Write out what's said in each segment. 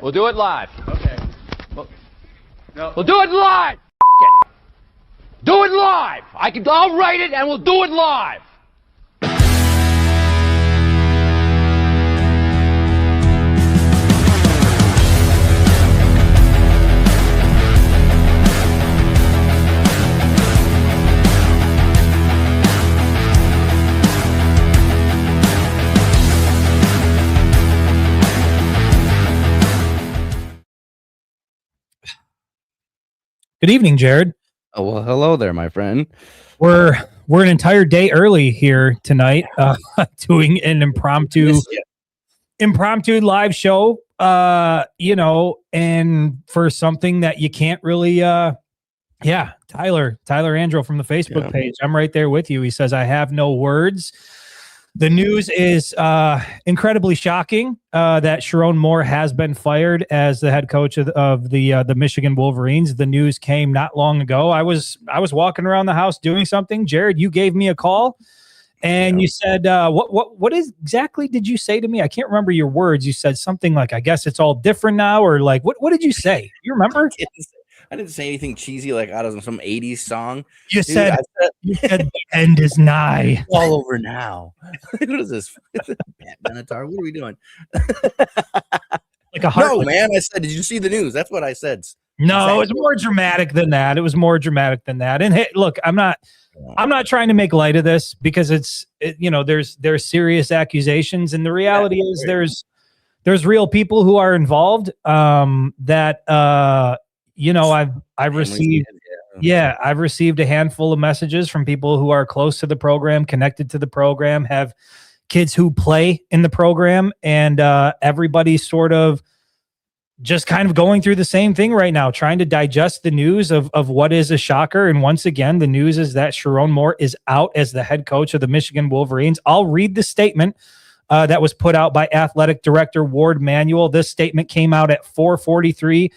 We'll do it live. Okay. No. We'll do it live. It. Do it live. I'll write it and we'll do it live. Good evening, Jared. Oh, well, hello there, my friend. We're an entire day early here tonight, doing an impromptu live show. And for something that you can't really. Tyler Andro from the Facebook page. I'm right there with you. He says, "I have no words." The news is incredibly shocking that Sherrone Moore has been fired as the head coach of the Michigan Wolverines. The news came not long ago. I was walking around the house doing something. Jared, you gave me a call, and you said, "What exactly did you say to me?" I can't remember your words. You said something like, "I guess it's all different now," or like, what did you say? You remember? I didn't say anything cheesy like out of some 80s song. You said the end is nigh. All over now. What is this? Benatar, what are we doing? Like a heart. No, man. I said, did you see the news? That's what I said. No, it was more dramatic than that. And hey, look, I'm not trying to make light of this because there's serious accusations, and the reality is there's real people who are involved. I've received a handful of messages from people who are close to the program, connected to the program, have kids who play in the program, and everybody's sort of just kind of going through the same thing right now, trying to digest the news of what is a shocker. And once again, the news is that Sherrone Moore is out as the head coach of the Michigan Wolverines. I'll read the statement that was put out by Athletic Director Ward Manuel. This statement came out at 4:43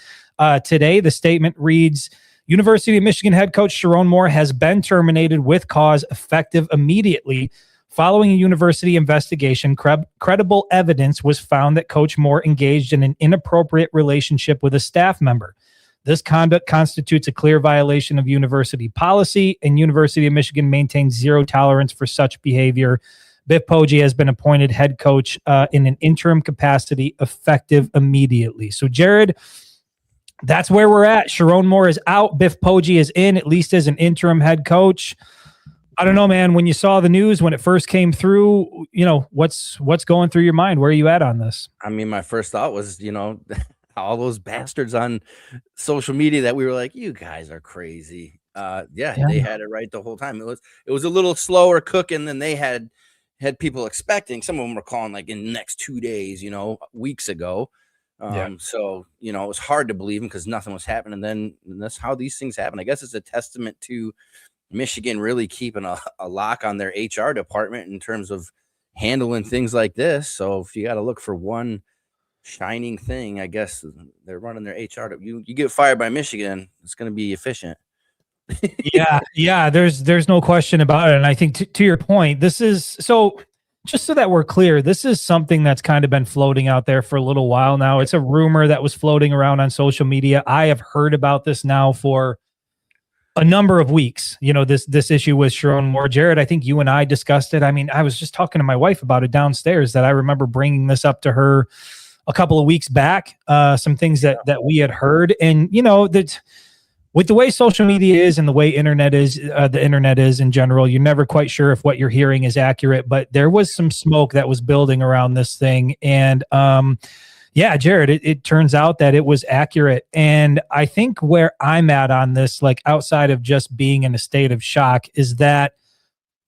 today. The statement reads, University of Michigan head coach Sherrone Moore has been terminated with cause effective immediately. Following a university investigation, credible evidence was found that Coach Moore engaged in an inappropriate relationship with a staff member. This conduct constitutes a clear violation of university policy, and University of Michigan maintains zero tolerance for such behavior. Biff Poggi has been appointed head coach in an interim capacity effective immediately. So, Jared, that's where we're at. Sherrone Moore is out. Biff Poggi is in, at least as an interim head coach. I don't know, man. When you saw the news, when it first came through, what's going through your mind? Where are you at on this? I mean, my first thought was, all those bastards on social media that we were like, you guys are crazy. They had it right the whole time. It was a little slower cooking than they had people expecting. Some of them were calling like in the next 2 days, weeks ago. So, it was hard to believe him because nothing was happening. And then that's how these things happen. I guess it's a testament to Michigan really keeping a lock on their HR department in terms of handling things like this. So if you got to look for one shining thing, I guess they're running their HR. You get fired by Michigan, it's going to be efficient. Yeah. There's no question about it. And I think to your point, this is so. Just so that we're clear, this is something that's kind of been floating out there for a little while now. It's a rumor that was floating around on social media. I have heard about this now for a number of weeks. This issue with Sherrone Moore. Jared, I think you and I discussed it. I mean, I was just talking to my wife about it downstairs, that I remember bringing this up to her a couple of weeks back, some things that we had heard. And, that with the way social media is and the way the internet is in general, you're never quite sure if what you're hearing is accurate, but there was some smoke that was building around this thing. And Jared, it turns out that it was accurate. And I think where I'm at on this, like outside of just being in a state of shock, is that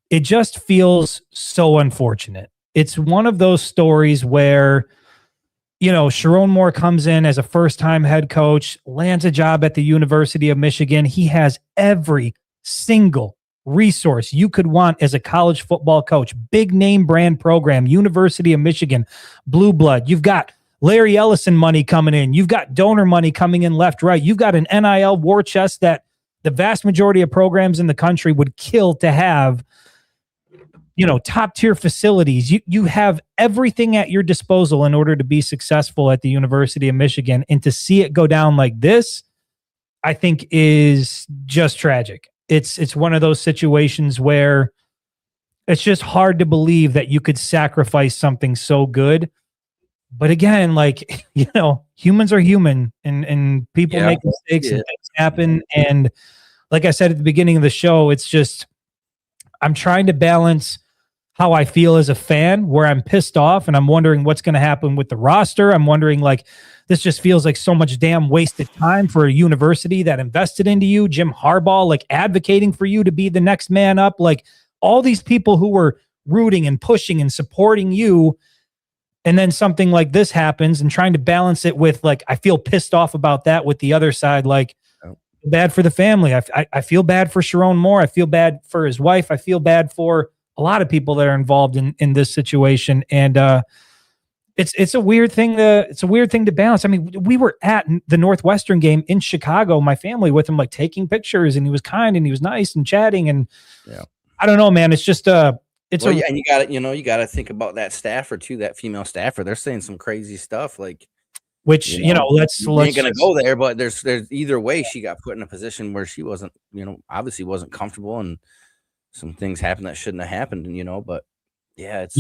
it just feels so unfortunate. It's one of those stories where Sherrone Moore comes in as a first-time head coach, lands a job at the University of Michigan. He has every single resource you could want as a college football coach. Big name brand program, University of Michigan, blue blood. You've got Larry Ellison money coming in. You've got donor money coming in left, right. You've got an NIL war chest that the vast majority of programs in the country would kill to have. top tier facilities. You have everything at your disposal in order to be successful at the University of Michigan. And to see it go down like this, I think is just tragic. It's one of those situations where it's just hard to believe that you could sacrifice something so good. But again, like, humans are human and people make mistakes and things happen. And like I said at the beginning of the show, it's just, I'm trying to balance how I feel as a fan, where I'm pissed off and I'm wondering what's going to happen with the roster. I'm wondering, like, this just feels like so much damn wasted time for a university that invested into you. Jim Harbaugh, like, advocating for you to be the next man up. Like, all these people who were rooting and pushing and supporting you. And then something like this happens, and trying to balance it with, like, I feel pissed off about that with the other side. Like, bad for the family. I feel bad for Sherrone Moore. I feel bad for his wife. I feel bad for a lot of people that are involved in this situation. And it's a weird thing to balance. I mean, we were at the Northwestern game in Chicago, my family, with him, like, taking pictures, and he was kind and he was nice and chatting. And I don't know, man. It's just and you got to think about that staffer too, that female staffer. They're saying some crazy stuff, like, which, let's ain't gonna go there, but there's either way, she got put in a position where she wasn't, obviously wasn't comfortable, and some things happened that shouldn't have happened, but it's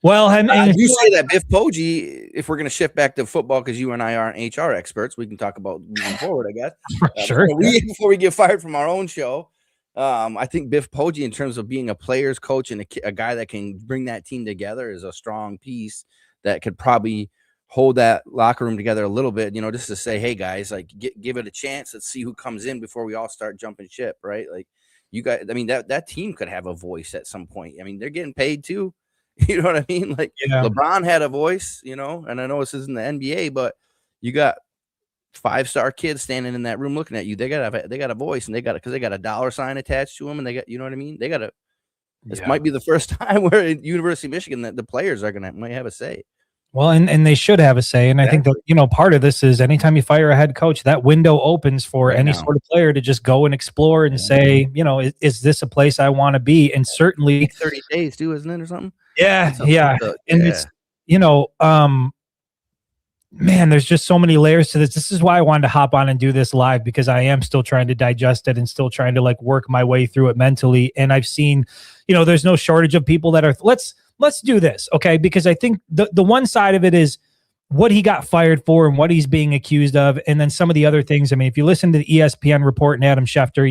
well, and you say that Biff Poggi, if we're gonna shift back to football, because you and I aren't HR experts, we can talk about moving forward, I guess. Sure. Before we get fired from our own show. I think Biff Poggi, in terms of being a player's coach and a guy that can bring that team together, is a strong piece that could probably hold that locker room together a little bit, just to say, hey guys, like, give it a chance. Let's see who comes in before we all start jumping ship. Right. Like, you guys, I mean, that team could have a voice at some point. I mean, they're getting paid too. You know what I mean? Like, LeBron had a voice, and I know this isn't the NBA, but you got 5-star kids standing in that room looking at you. They got a voice, and because they got a dollar sign attached to them, and they got, you know what I mean? They got this might be the first time where at University of Michigan that the players might have a say. Well, and they should have a say. And I think that, part of this is anytime you fire a head coach, that window opens for any sort of player to just go and explore and say, is this a place I want to be? And certainly 30 days too, isn't it, or something? Yeah. And it's, man, there's just so many layers to this. This is why I wanted to hop on and do this live, because I am still trying to digest it and still trying to, like, work my way through it mentally. And I've seen, there's no shortage of people that are, let's do this. Okay. Because I think the one side of it is what he got fired for and what he's being accused of. And then some of the other things. I mean, if you listen to the ESPN report and Adam Schefter,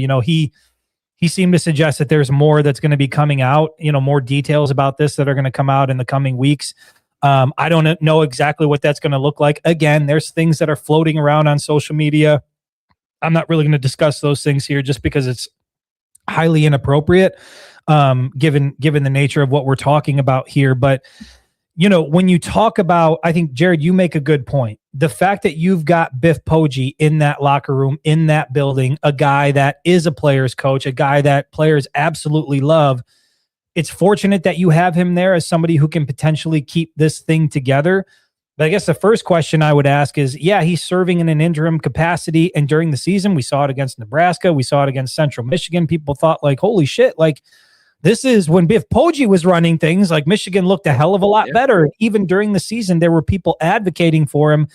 he seemed to suggest that there's more that's going to be coming out, more details about this that are going to come out in the coming weeks. I don't know exactly what that's going to look like. Again, there's things that are floating around on social media. I'm not really going to discuss those things here just because it's highly inappropriate, given the nature of what we're talking about here. But, when you talk about, I think, Jared, you make a good point. The fact that you've got Biff Poggi in that locker room, in that building, a guy that is a player's coach, a guy that players absolutely love. It's fortunate that you have him there as somebody who can potentially keep this thing together. But I guess the first question I would ask is, he's serving in an interim capacity. And during the season, we saw it against Nebraska. We saw it against Central Michigan. People thought, like, holy shit, like, this is when Biff Poggi was running things. Like, Michigan looked a hell of a lot better. Even during the season, there were people advocating for him.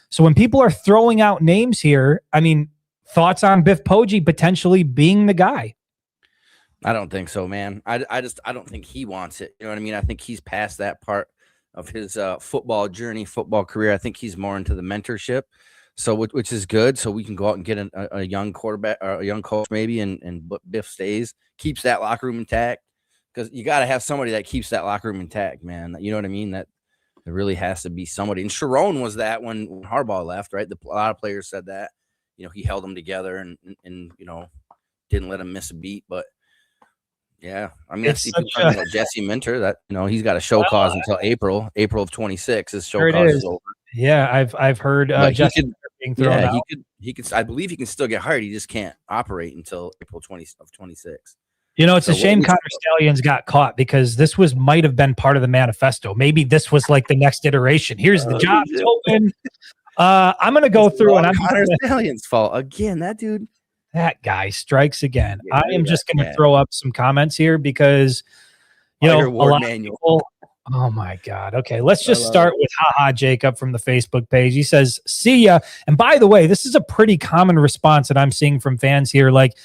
So when people are throwing out names here, I mean, thoughts on Biff Poggi potentially being the guy? I don't think so, man. I don't think he wants it. You know what I mean? I think he's past that part of his football journey, football career. I think he's more into the mentorship. So, which is good. So we can go out and get a young quarterback or a young coach maybe, and Biff stays, keeps that locker room intact, because you got to have somebody that keeps that locker room intact, man. You know what I mean? That there really has to be somebody. And Sherrone was that when Harbaugh left, right? A lot of players said that. He held them together and didn't let them miss a beat. But yeah, I mean, I see people talking about Jesse Minter, that he's got a show cause until April of 26. His show cause is over. Yeah, I've heard Jesse being thrown out. He could. I believe he can still get hired. He just can't operate until April 26. It's a shame Connor Stallions got caught, because this might have been part of the manifesto. Maybe this was like the next iteration. Here's the job open. I'm going to go through, and I'm Connor Stallions' fault again. That dude. That guy strikes again. I am just going to throw up some comments here, because You know, Fire a ward lot of manual. people. Oh my God. Okay, let's just start with haha Jacob from the Facebook page. He says, "See ya." And by the way, this is a pretty common response that I'm seeing from fans here. Like,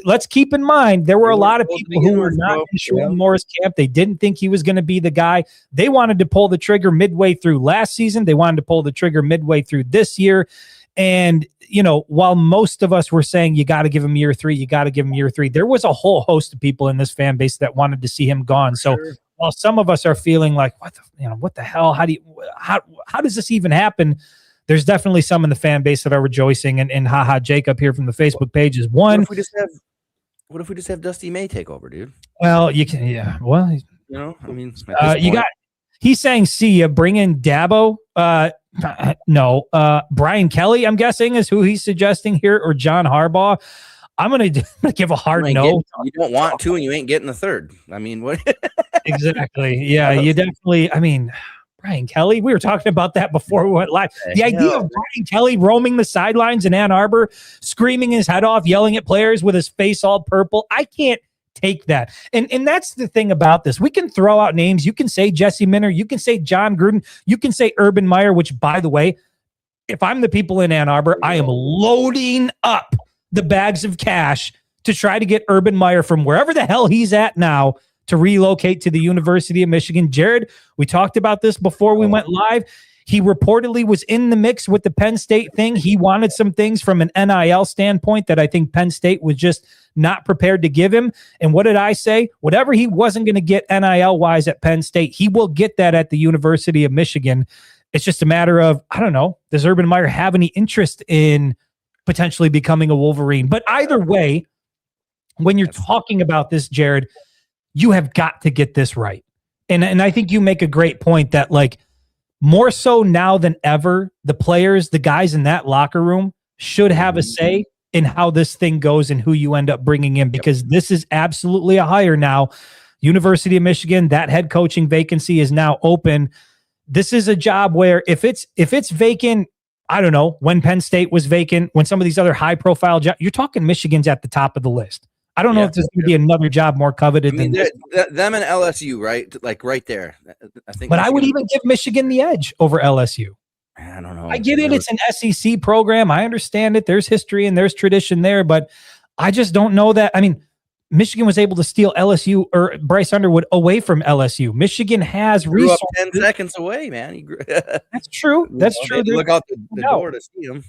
let's keep in mind there were a lot of people who were not in Sherrone Moore's camp. They didn't think he was going to be the guy. They wanted to pull the trigger midway through last season. They wanted to pull the trigger midway through this year. And, you know, while most of us were saying you got to give him year 3, you got to give him year 3, there was a whole host of people in this fan base that wanted to see him gone. So while some of us are feeling like, what the hell? How does this even happen? There's definitely some in the fan base that are rejoicing. And haha Jacob here from the Facebook page is one. What if we just have Dusty May take over, dude? Well, you can, yeah. Well, you know, I mean, he's saying, see ya, bring in Dabo. No, Brian Kelly, I'm guessing, is who he's suggesting here, or John Harbaugh. I'm gonna give a hard no. You don't want to, and you ain't getting the third. I mean, what? Exactly. Yeah, you definitely. I mean, Brian Kelly. We were talking about that before we went live. The idea of Brian Kelly roaming the sidelines in Ann Arbor, screaming his head off, yelling at players with his face all purple. I can't take that. And that's the thing about this. We can throw out names. You can say Jesse Minter. You can say John Gruden. You can say Urban Meyer, which, by the way, if I'm the people in Ann Arbor, I am loading up the bags of cash to try to get Urban Meyer from wherever the hell he's at now to relocate to the University of Michigan. Jared, we talked about this before we went live. He reportedly was in the mix with the Penn State thing. He wanted some things from an NIL standpoint that I think Penn State was just not prepared to give him. And what did I say? Whatever he wasn't going to get NIL-wise at Penn State, he will get that at the University of Michigan. It's just a matter of, I don't know, does Urban Meyer have any interest in potentially becoming a Wolverine? But either way, when you're talking about this, Jared, you have got to get this right. And I think you make a great point that, like, more so now than ever, the players, the guys in that locker room should have a say in how this thing goes and who you end up bringing in, because this is absolutely a hire now. University of Michigan, that head coaching vacancy is now open. This is a job where if it's vacant, I don't know, when Penn State was vacant, when some of these other high-profile jobs, you're talking Michigan's at the top of the list. I don't know if there's going to be another job more coveted than this. Them and LSU, right? Like right there. I think. But I would even give Michigan the edge over LSU. I don't know. I get it. It's an SEC program. I understand it. There's history and there's tradition there, but I just don't know that. I mean, Michigan was able to steal LSU or Bryce Underwood away from LSU. Michigan has resources. 10 seconds away, man. That's true. That's true. Look out the door to see him.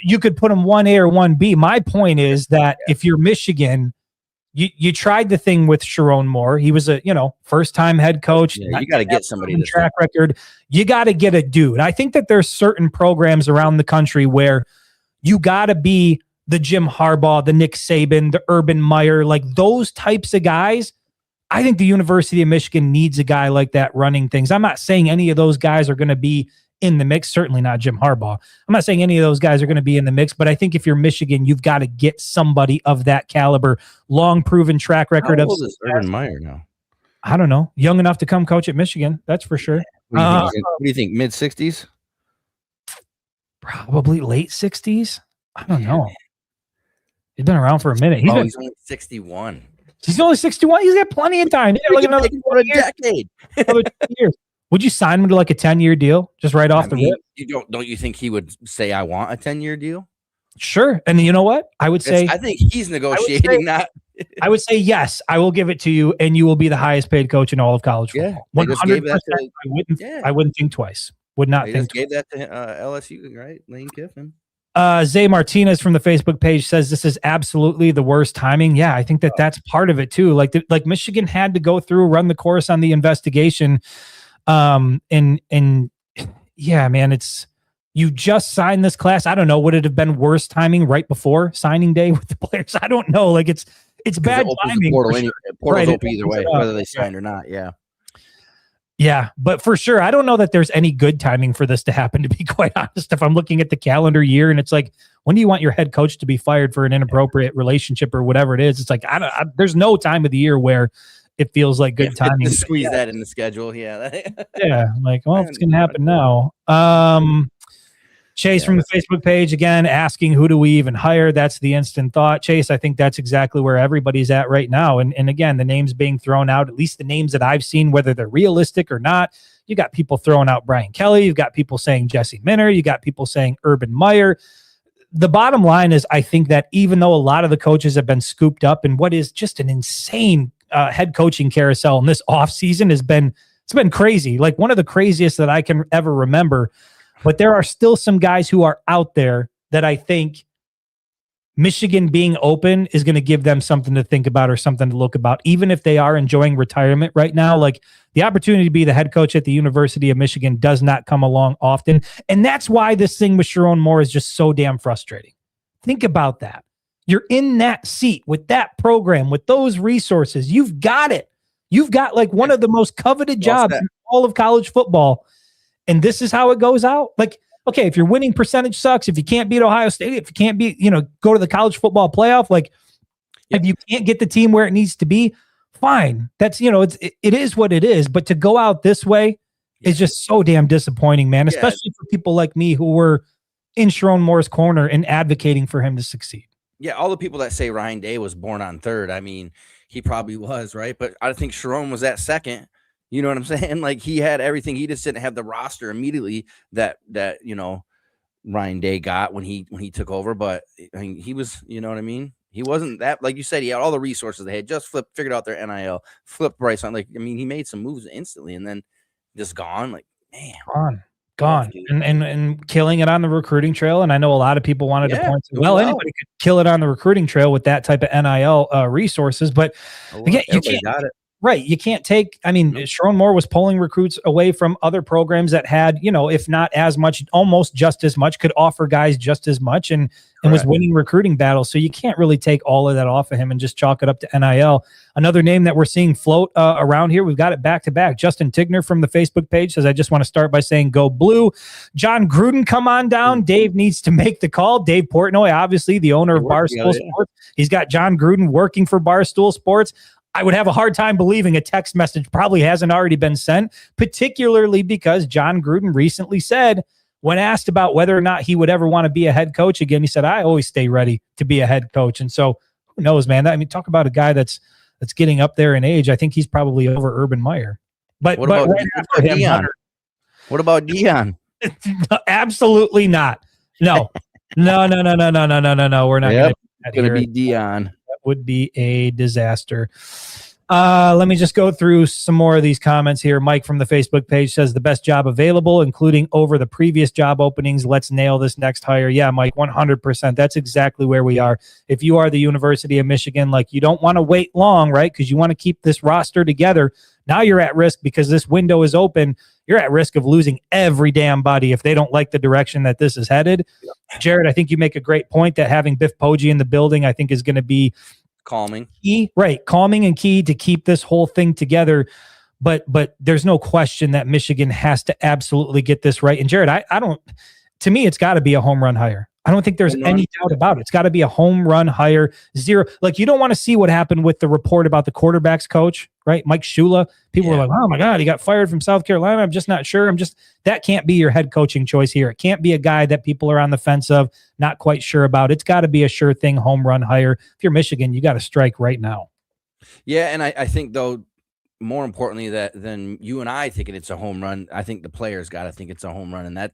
You could put them 1A or 1B. My point is that if you're Michigan, you tried the thing with Sherrone Moore. He was a first-time head coach. Yeah, you got to get somebody in track record. You got to get a dude. I think that there's certain programs around the country where you got to be the Jim Harbaugh, the Nick Saban, the Urban Meyer, like those types of guys. I think the University of Michigan needs a guy like that running things. I'm not saying any of those guys are going to be in the mix. Certainly not Jim Harbaugh. I'm not saying any of those guys are going to be in the mix, but I think if you're Michigan, you've got to get somebody of that caliber, long proven track record. How old is Urban Meyer now? I don't know. Young enough to come coach at Michigan. That's for sure. What do you think? Mid-60s? Probably late 60s. I don't know. He's been around for a minute. He's only 61. He's only 61. He's got plenty of time. Like another decade. Another 2 years. Would you sign him to like a 10-year deal just right off the rip? Don't you think he would say, I want a 10-year deal? Sure. And you know what? I think he's negotiating that. I would say, yes, I will give it to you, and you will be the highest paid coach in all of college football. 100%. I wouldn't think twice. Would not think twice. Gave that to LSU, right? Lane Kiffin. Zay Martinez from the Facebook page says this is absolutely the worst timing. Yeah, I think that's part of it too. Like Michigan had to go through, run the course on the investigation. And yeah, man, you just signed this class. I don't know. Would it have been worse timing right before signing day with the players? I don't know. Like it's bad timing. Portal's open either way, whether they signed or not. Yeah. Yeah, but for sure, I don't know that there's any good timing for this to happen, to be quite honest. If I'm looking at the calendar year and it's like, when do you want your head coach to be fired for an inappropriate relationship or whatever it is? It's like, there's no time of the year where it feels like good timing. To squeeze that in the schedule. Yeah. Yeah. I'm like, well, it's going to happen now. Chase from the Facebook page, again, asking who do we even hire? That's the instant thought. Chase, I think that's exactly where everybody's at right now. And again, the names being thrown out, at least the names that I've seen, whether they're realistic or not, you got people throwing out Brian Kelly. You've got people saying Jesse Minter. You got people saying Urban Meyer. The bottom line is, I think that even though a lot of the coaches have been scooped up in what is just an insane head coaching carousel, and this offseason it's been crazy, like one of the craziest that I can ever remember. But there are still some guys who are out there that I think Michigan being open is going to give them something to think about or something to look about, even if they are enjoying retirement right now. Like the opportunity to be the head coach at the University of Michigan does not come along often. And that's why this thing with Sherrone Moore is just so damn frustrating. Think about that. You're in that seat with that program, with those resources. You've got it. You've got like one of the most coveted jobs in all of college football. And this is how it goes out. Like, okay, if your winning percentage sucks, if you can't beat Ohio State, if you can't beat, go to the college football playoff, like if you can't get the team where it needs to be, fine. That's, it is what it is. But to go out this way is just so damn disappointing, man, especially for people like me who were in Sherrone Moore's corner and advocating for him to succeed. Yeah, all the people that say Ryan Day was born on third, I mean, he probably was, right? But I think Sherrone was at second. You know what I'm saying? Like he had everything. He just didn't have the roster immediately that Ryan Day got when he took over. But I mean, he was, you know what I mean? He wasn't that, like you said, he had all the resources. They had just figured out their NIL, flipped Bryce on. Like, I mean, he made some moves instantly and then just gone. Like, man, gone. And killing it on the recruiting trail. And I know a lot of people wanted to point to, anybody could kill it on the recruiting trail with that type of NIL resources. But again, you can't. Got it. Right. You can't take, Sherrone Moore was pulling recruits away from other programs that had, if not as much, almost just as much, could offer guys just as much and was winning recruiting battles. So you can't really take all of that off of him and just chalk it up to NIL. Another name that we're seeing float around here, we've got it back to back. Justin Tigner from the Facebook page says, I just want to start by saying go blue. John Gruden, come on down. Dave needs to make the call. Dave Portnoy, obviously the owner of Barstool Sports. He's got John Gruden working for Barstool Sports. I would have a hard time believing a text message probably hasn't already been sent, particularly because John Gruden recently said, when asked about whether or not he would ever want to be a head coach again, he said, I always stay ready to be a head coach. And so who knows, man? Talk about a guy that's getting up there in age. I think he's probably over Urban Meyer. But what about Deion? What about Deion? Absolutely not. No. No. We're not going to be Deion. Would be a disaster. Let me just go through some more of these comments here. Mike from the Facebook page says the best job available, including over the previous job openings. Let's nail this next hire. Yeah, Mike, 100%. That's exactly where we are. If you are the University of Michigan, like you don't want to wait long, right? Because you want to keep this roster together. Now you're at risk because this window is open. You're at risk of losing every damn body if they don't like the direction that this is headed. Jared, I think you make a great point that having Biff Poggi in the building, I think is going to be calming. Key, right? Calming and key to keep this whole thing together. But there's no question that Michigan has to absolutely get this right. And Jared, I don't, to me, it's got to be a home run hire. I don't think there's any doubt about it. It's got to be a home run hire. Zero. Like, you don't want to see what happened with the report about the quarterbacks coach, right? Mike Shula. People were like, oh my God, he got fired from South Carolina. I'm just not sure. That can't be your head coaching choice here. It can't be a guy that people are on the fence of, not quite sure about. It's got to be a sure thing home run hire. If you're Michigan, you got to strike right now. Yeah. And I think, though, more importantly, than you and I thinking it's a home run, I think the players got to think it's a home run. And that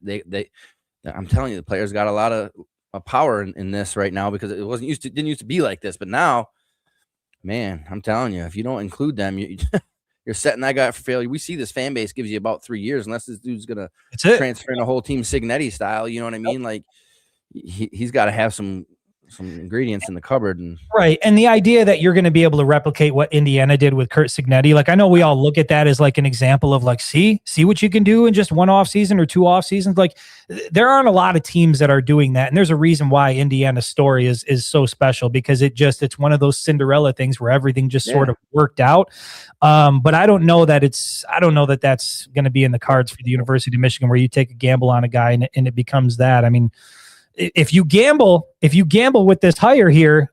I'm telling you, the players got a lot of power in this right now, because it didn't used to be like this. But now, man, I'm telling you, if you don't include them, you're setting that guy for failure. We see this fan base gives you about 3 years, unless this dude's gonna transfer in a whole team Signetti style. You know what I mean? Like he's got to have some ingredients in the cupboard. And right. And the idea that you're going to be able to replicate what Indiana did with Curt Signetti, like, I know we all look at that as like an example of like, see what you can do in just one off season or two off seasons. Like, there aren't a lot of teams that are doing that. And there's a reason why Indiana's story is so special, because it's one of those Cinderella things where everything just sort of worked out. But I don't know that that's going to be in the cards for the University of Michigan, where you take a gamble on a guy and it becomes that. I mean, if you gamble with this hire here,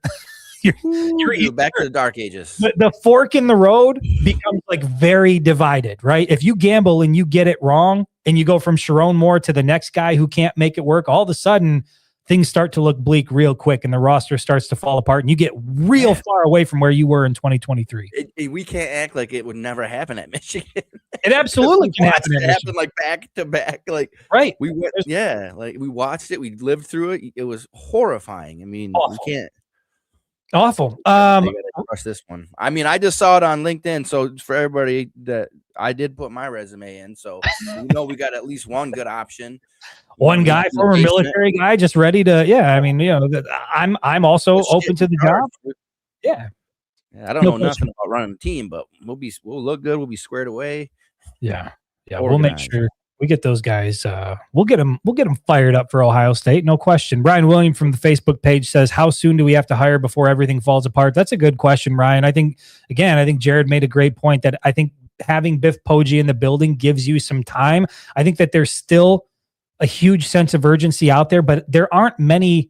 you're back to the dark ages. The fork in the road becomes like very divided, right? If you gamble and you get it wrong, and you go from Sherrone Moore to the next guy who can't make it work, all of a sudden things start to look bleak real quick and the roster starts to fall apart and you get real far away from where you were in 2023. We can't act like it would never happen at Michigan. It absolutely can happen. It happened like back to back. Like right. We went, like we watched it. We lived through it. It was horrifying. I mean, awful. We can't. Awful. Crush this one. I mean, I just saw it on LinkedIn. So for everybody that I did put my resume in, so we got at least one good option. One guy, former military guy, just ready to. Yeah, I mean, I'm also open to the job. Yeah. I don't know nothing about running a team, but we'll look good. We'll be squared away. Yeah. We'll make sure we get those guys. We'll get them fired up for Ohio State, no question. Brian William from the Facebook page says, "How soon do we have to hire before everything falls apart?" That's a good question, Ryan. I think Jared made a great point that I think having Biff Poggi in the building gives you some time. I think that there's still a huge sense of urgency out there, but there aren't many,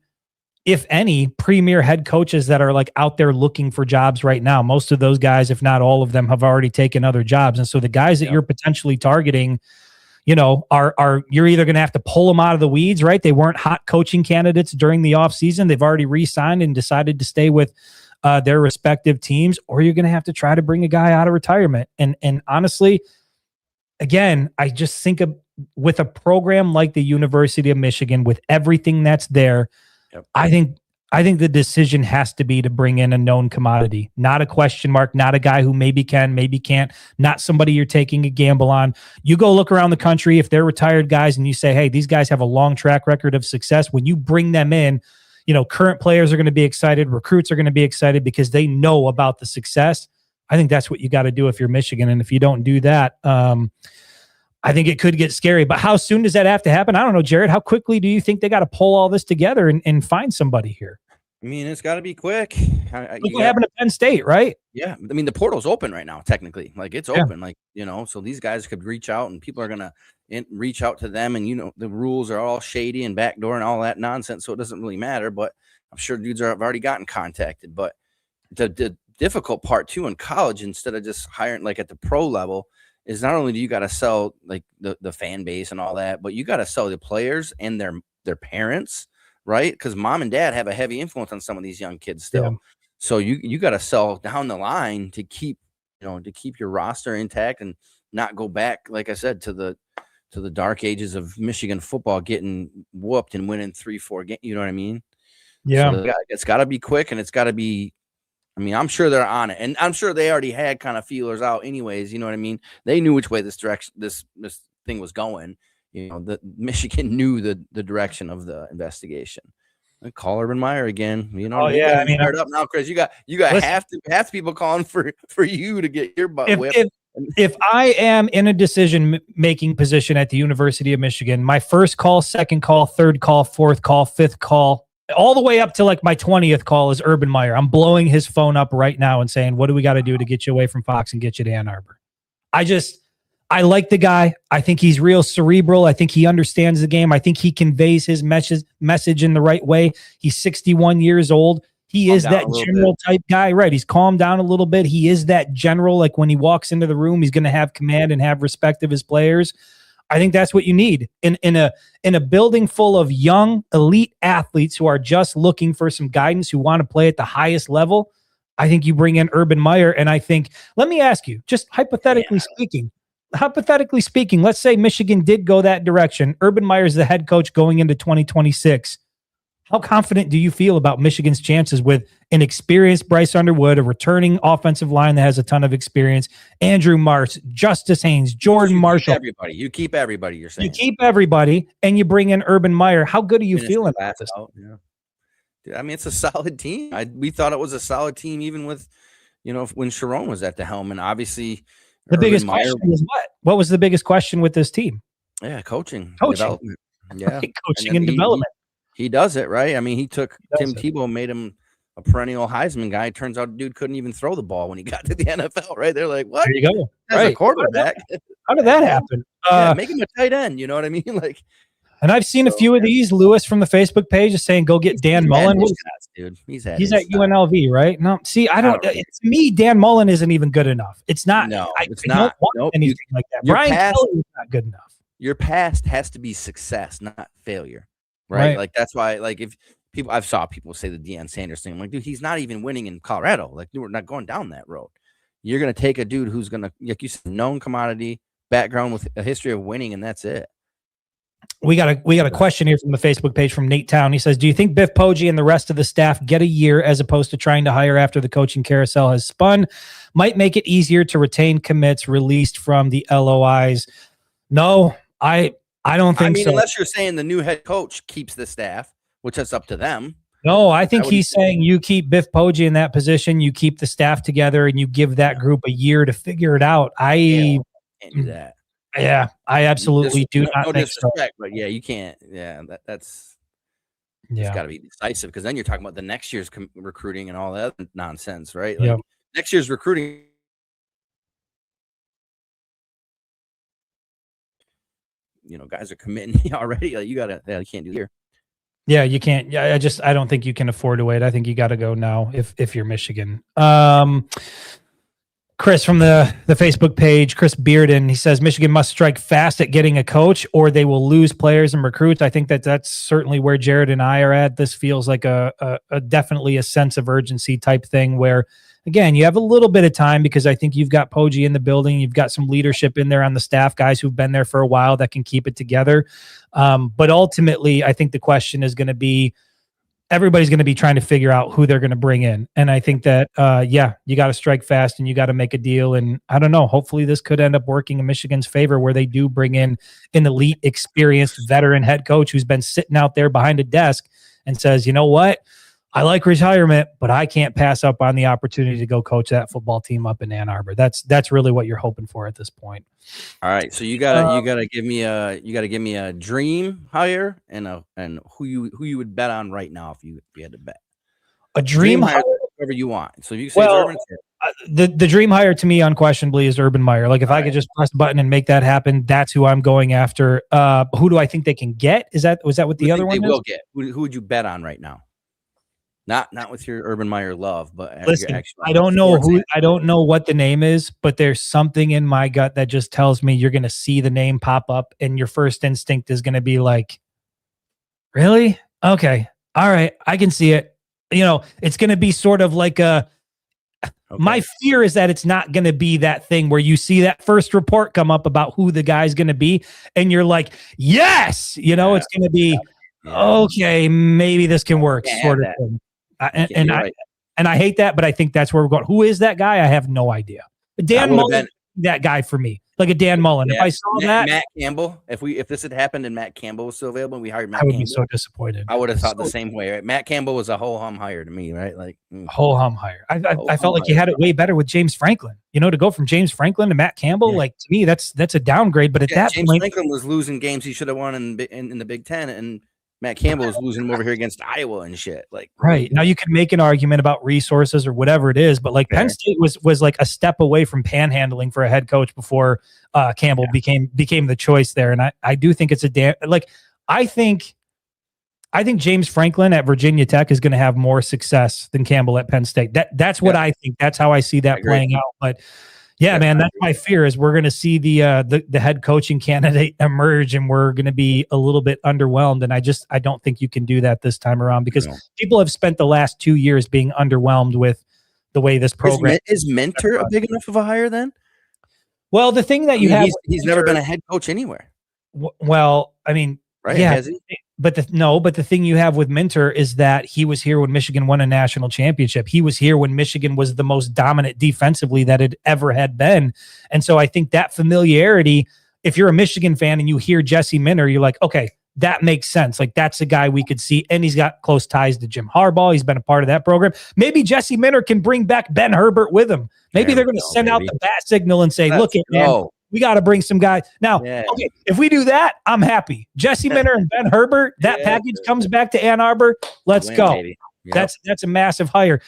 if any, premier head coaches that are like out there looking for jobs right now. Most of those guys, if not all of them, have already taken other jobs. And so the guys that you're potentially targeting, are you're either going to have to pull them out of the weeds, right? They weren't hot coaching candidates during the offseason. They've already re-signed and decided to stay with their respective teams, or you're going to have to try to bring a guy out of retirement. And honestly, again, I just think with a program like the University of Michigan, with everything that's there, I think the decision has to be to bring in a known commodity, not a question mark, not a guy who maybe can, maybe can't, not somebody you're taking a gamble on. You go look around the country, if they're retired guys and you say, hey, these guys have a long track record of success, when you bring them in, current players are going to be excited, recruits are going to be excited because they know about the success. I think that's what you got to do if you're Michigan. And if you don't do that, I think it could get scary. But how soon does that have to happen? I don't know, Jared. How quickly do you think they got to pull all this together and find somebody here? I mean, it's got to be quick. Look what happened to Penn State, right? Yeah. I mean, the portal's open right now, technically. Like, it's open. Like, so these guys could reach out and people are going to reach out to them. And, the rules are all shady and backdoor and all that nonsense. So it doesn't really matter. But I'm sure dudes have already gotten contacted. But the difficult part, too, in college, instead of just hiring, like, at the pro level, is not only do you got to sell like the fan base and all that, but you got to sell the players and their parents, right? Because mom and dad have a heavy influence on some of these young kids still. Yeah. So you got to sell down the line to keep your roster intact and not go back, like I said, to the dark ages of Michigan football, getting whooped and winning 3-4 games. You know what I mean? Yeah. So it's got to be quick and it's got to be. I mean, I'm sure they're on it, and I'm sure they already had kind of feelers out, anyways. You know what I mean? They knew which way this thing was going. The Michigan knew the direction of the investigation. I call Urban Meyer again. I mean, fired up now, Chris. You got half the people calling for you to get your butt whipped. If I am in a decision-making position at the University of Michigan, my first call, second call, third call, fourth call, fifth call, all the way up to like my 20th call is Urban Meyer. I'm blowing his phone up right now and saying, what do we got to do to get you away from Fox and get you to Ann Arbor? I like the guy. I think he's real cerebral. I think he understands the game. I think he conveys his message in the right way. He's 61 years old. He is that general type guy, right? He's calmed down a little bit. He is that general, like when he walks into the room, he's going to have command and have respect of his players. I think that's what you need in a building full of young elite athletes who are just looking for some guidance, who want to play at the highest level. I think you bring in Urban Meyer, and I think, let me ask you, just hypothetically speaking, let's say Michigan did go that direction. Urban Meyer is the head coach going into 2026. How confident do you feel about Michigan's chances with an experienced Bryce Underwood, a returning offensive line that has a ton of experience, Andrew Marsh, Justice Haynes, Jordan Marshall? You keep everybody, you're saying. You keep everybody, and you bring in Urban Meyer. How good are you feeling about this? Yeah. Dude, I mean, it's a solid team. We thought it was a solid team even with, when Sherrone was at the helm. And obviously, the biggest question was what? What was the biggest question with this team? Yeah, coaching. Development. Yeah. Coaching and development. He does it, right? I mean, he took Tim Tebow, made him a perennial Heisman guy. Turns out the dude couldn't even throw the ball when he got to the NFL, right? They're like, what? There you go. As a quarterback. How did that happen? Make him a tight end. You know what I mean? Like, and I've seen a few of these. Lewis from the Facebook page is saying, go get Dan Mullen. Dude. He's at UNLV, right? No, see, I don't. To me, Dan Mullen isn't even good enough. It's not. No, it's not. Nope. Anything like that. Brian Kelly is not good enough. your past has to be success, not failure, right? Like that's why, like if people, I've saw people say the Deion Sanders thing. I'm like, dude, he's not even winning in Colorado. Like, dude, we're not going down that road. You're gonna take a dude who's gonna, like you said, known commodity, background with a history of winning, and that's it. We got a question here from the Facebook page from Nate Town. He says, do you think Biff Poggi and the rest of the staff get a year as opposed to trying to hire after the coaching carousel has spun? Might make it easier to retain commits released from the LOIs. No, I don't think so. Unless you're saying the new head coach keeps the staff, which is up to them. No, I think he's saying you keep Biff Poggi in that position, you keep the staff together, and you give that group a year to figure it out. Can't do that. Yeah, I absolutely do not think so. But yeah, you can't. Yeah, that's it's got to be decisive, because then you're talking about the next year's recruiting and all that nonsense, right? Like next year's recruiting. Guys are committing already. Like, you can't do here. Yeah, you can't. Yeah, I don't think you can afford to wait. I think you got to go now if you're Michigan. Chris from the Facebook page, Chris Bearden, he says Michigan must strike fast at getting a coach or they will lose players and recruits. I think that's certainly where Jared and I are at. This feels like a definitely a sense of urgency type thing where, again, you have a little bit of time because I think you've got Poggi in the building. You've got some leadership in there on the staff, guys who've been there for a while that can keep it together. But ultimately, I think the question is going to be, everybody's going to be trying to figure out who they're going to bring in. And I think that, you got to strike fast and you got to make a deal. And I don't know, hopefully this could end up working in Michigan's favor where they do bring in an elite, experienced veteran head coach who's been sitting out there behind a desk and says, you know what? I like retirement, but I can't pass up on the opportunity to go coach that football team up in Ann Arbor. That's really what you're hoping for at this point. All right, so you gotta give me a dream hire and who you would bet on right now if you had to bet. A dream hire, whatever you want. So you say Urban. The dream hire to me unquestionably is Urban Meyer. Like if I could just press the button and make that happen, that's who I'm going after. Who do I think they can get? Was that what the other one is? They will get. Who would you bet on right now? Not with your Urban Meyer love, but listen, I don't know what the name is, but there's something in my gut that just tells me you're going to see the name pop up and your first instinct is going to be like, really? Okay. All right. I can see it. It's going to be sort of like my fear is that it's not going to be that thing where you see that first report come up about who the guy's going to be. And you're like, yes, it's going to be, okay, maybe this can work sort of thing. And I hate that, but I think that's where we're going. Who is that guy? I have no idea. Dan Mullen, that guy for me, like a Dan Mullen. Yeah. If I saw Matt Campbell, if this had happened and Matt Campbell was still available, and we hired Matt Campbell, be so disappointed. I would have thought the same way. Right? Matt Campbell was a whole hum hire to me, right? Like whole hum hire. I felt like you had it way better with James Franklin. To go from James Franklin to Matt Campbell, like to me, that's a downgrade. But at that James point, Franklin was losing games he should have won in the Big Ten, and Matt Campbell was losing them over here against Iowa and shit. Like right now, you could make an argument about resources or whatever it is, but like Penn State was like a step away from panhandling for a head coach before Campbell became the choice there. And I do think it's I think James Franklin at Virginia Tech is going to have more success than Campbell at Penn State. That's what I think. That's how I see that playing out. But man, that's my fear is we're going to see the head coaching candidate emerge and we're going to be a little bit underwhelmed. And I don't think you can do that this time around because people have spent the last 2 years being underwhelmed with the way this program is Mentor a big enough of a hire then? Well, the thing that he's never been a head coach anywhere. Well, I mean, right? Yeah, has he? But the thing you have with Minter is that he was here when Michigan won a national championship. He was here when Michigan was the most dominant defensively that it ever had been. And so I think that familiarity, if you're a Michigan fan and you hear Jesse Minter, you're like, okay, that makes sense. Like that's a guy we could see. And he's got close ties to Jim Harbaugh. He's been a part of that program. Maybe Jesse Minter can bring back Ben Herbert with him. Maybe they're going to send out the bat signal and say, look, man, we got to bring some guys. Now, okay, if we do that, I'm happy. Jesse Minter and Ben Herbert, that package comes back to Ann Arbor. Let's go. Yep. That's a massive hire.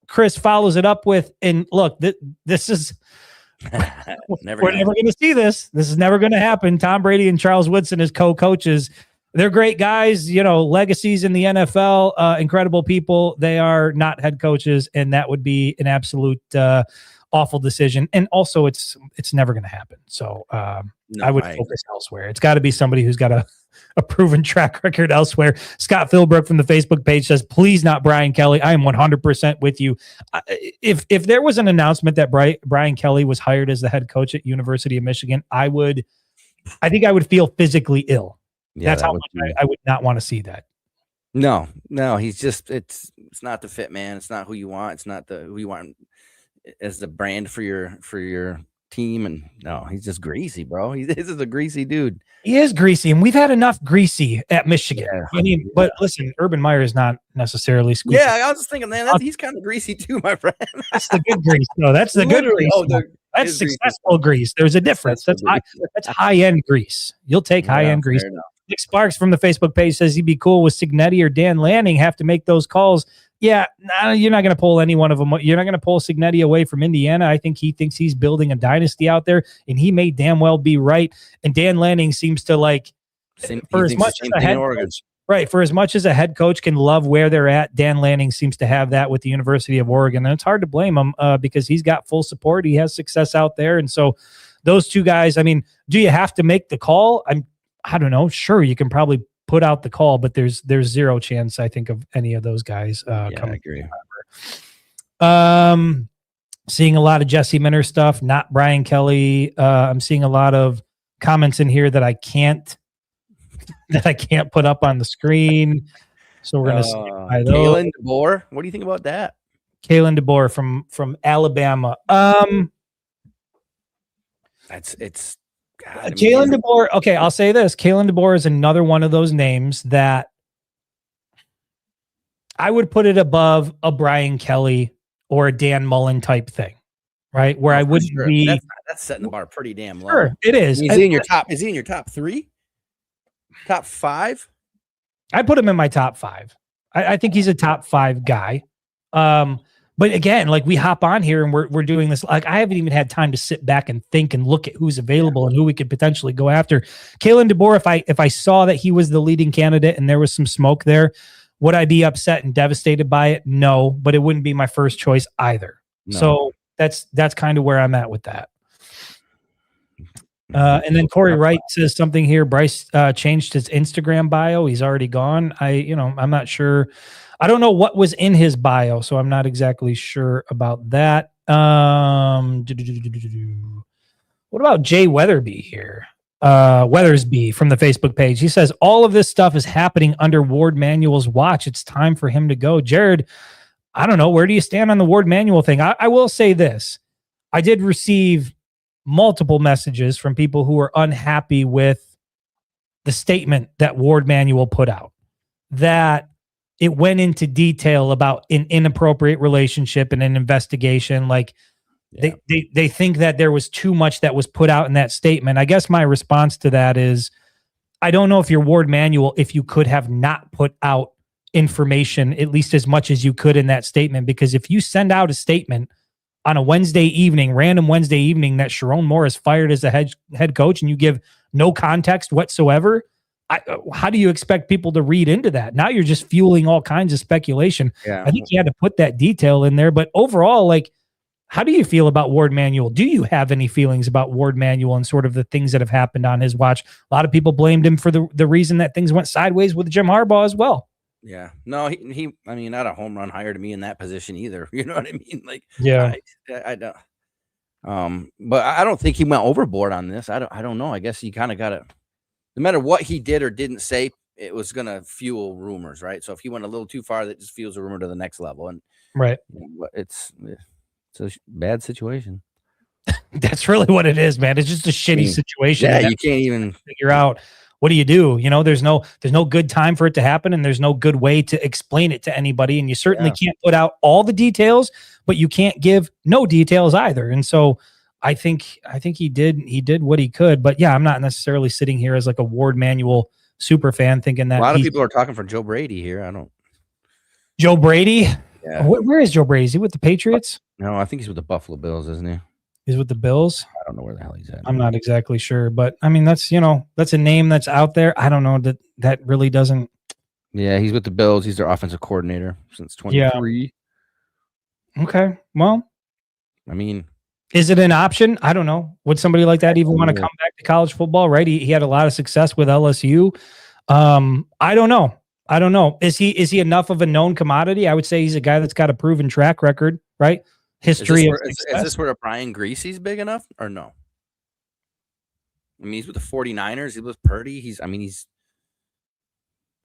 Chris follows it up with, and look, this is we're never going to see this. This is never going to happen. Tom Brady and Charles Woodson as co-coaches. They're great guys, legacies in the NFL, incredible people. They are not head coaches, and that would be an absolute awful decision. And also it's never going to happen. So No, I would focus elsewhere. It's got to be somebody who's got a proven track record elsewhere. Scott Philbrook from the Facebook page says, please not Brian Kelly. I am 100% with you. If there was an announcement that Brian Kelly was hired as the head coach at University of Michigan, I think I would feel physically ill. Yeah, that's how much I would not want to see that. No, he's just it's not the fit man. It's not who you want. It's not who you want as the brand for your team. And no, he's just greasy, bro. This is a greasy dude. He is greasy, and we've had enough greasy at Michigan. Yeah. I mean, but listen, Urban Meyer is not necessarily squeaky. Yeah, I was just thinking, man, he's kind of greasy too, my friend. That's the good grease. No, that's the good grease. That's successful grease. There's a difference. That's high-end grease. You'll take high-end grease. Nick Sparks from the Facebook page says he'd be cool with Cignetti or Dan Lanning have to make those calls. Yeah, you're not going to pull any one of them. You're not going to pull Cignetti away from Indiana. I think he thinks he's building a dynasty out there, and he may damn well be right. And Dan Lanning seems to for as much as a head coach can love where they're at, Dan Lanning seems to have that with the University of Oregon. And it's hard to blame him because he's got full support. He has success out there. And so those two guys, I mean, do you have to make the call? I don't know. Sure, you can probably put out the call, but there's zero chance, I think, of any of those guys coming. I agree. Seeing a lot of Jesse Minter stuff, not Brian Kelly. I'm seeing a lot of comments in here that I can't put up on the screen. So we're gonna skip by those. Kalen DeBoer, what do you think about that? Kalen DeBoer from Alabama. It's Kalen DeBoer. Okay, I'll say this. Kalen DeBoer is another one of those names that I would put it above a Brian Kelly or a Dan Mullen type thing, right? Where I wouldn't be. That's setting the bar pretty damn low. Sure, it is. Is he in your top? Is he in your top 3? Top 5? I put him in my top 5. I think he's a top 5 guy. But again, we hop on here and we're doing this. I haven't even had time to sit back and think and look at who's available and who we could potentially go after. Kalen DeBoer, if I saw that he was the leading candidate and there was some smoke there, would I be upset and devastated by it? No, but it wouldn't be my first choice either. No. So that's kind of where I'm at with that. And then Corey Wright says something here. Bryce changed his Instagram bio. He's already gone. I'm not sure. I don't know what was in his bio, so I'm not exactly sure about that. What about Jay Weatherby here? Weathersby from the Facebook page. He says, all of this stuff is happening under Ward Manuel's watch. It's time for him to go. Jared, I don't know. Where do you stand on the Ward Manuel thing? I will say this. I did receive multiple messages from people who were unhappy with the statement that Ward Manuel put out, that it went into detail about an inappropriate relationship and an investigation. They think that there was too much that was put out in that statement. I guess my response to that is, I don't know if your Ward Manuel, if you could have not put out information, at least as much as you could in that statement, because if you send out a statement on a random Wednesday evening that Sherrone Moore is fired as the head coach and you give no context whatsoever, how do you expect people to read into that? Now you're just fueling all kinds of speculation. Yeah. I think you had to put that detail in there, but overall, how do you feel about Ward Manuel? Do you have any feelings about Ward Manuel and sort of the things that have happened on his watch? A lot of people blamed him for the reason that things went sideways with Jim Harbaugh as well. Yeah, no, he I mean, not a home run hire to me in that position either. You know what I mean? Yeah, I don't. But I don't think he went overboard on this. I don't know. I guess he kind of got it. No matter what he did or didn't say, it was going to fuel rumors, right? So if he went a little too far, that just fuels a rumor to the next level. And right, it's a bad situation. That's really what it is, man. It's just a shitty situation. Yeah, you can't even figure out what do you do. There's no good time for it to happen, and there's no good way to explain it to anybody. And you certainly can't put out all the details, but you can't give no details either. And so I think he did what he could. But yeah, I'm not necessarily sitting here as a Ward Manuel super fan thinking that a lot of people are talking for Joe Brady here. I don't. Joe Brady. Yeah. Where is Joe Brady? Is he with the Patriots? No, I think he's with the Buffalo Bills, isn't he? He's with the Bills. I don't know where the hell he's at. I'm not exactly sure, but I mean, that's a name that's out there. I don't know that really doesn't. Yeah, he's with the Bills. He's their offensive coordinator since 23. Yeah. Okay. Well, I mean, Is it an option? I don't know. Would somebody like that even want to come back to college football? Right? He had a lot of success with LSU. I don't know. I don't know. Is he enough of a known commodity? I would say he's a guy that's got a proven track record, right? History of success. Is this where Brian Greasy's big enough or no? I mean, he's with the 49ers. He was Purdy.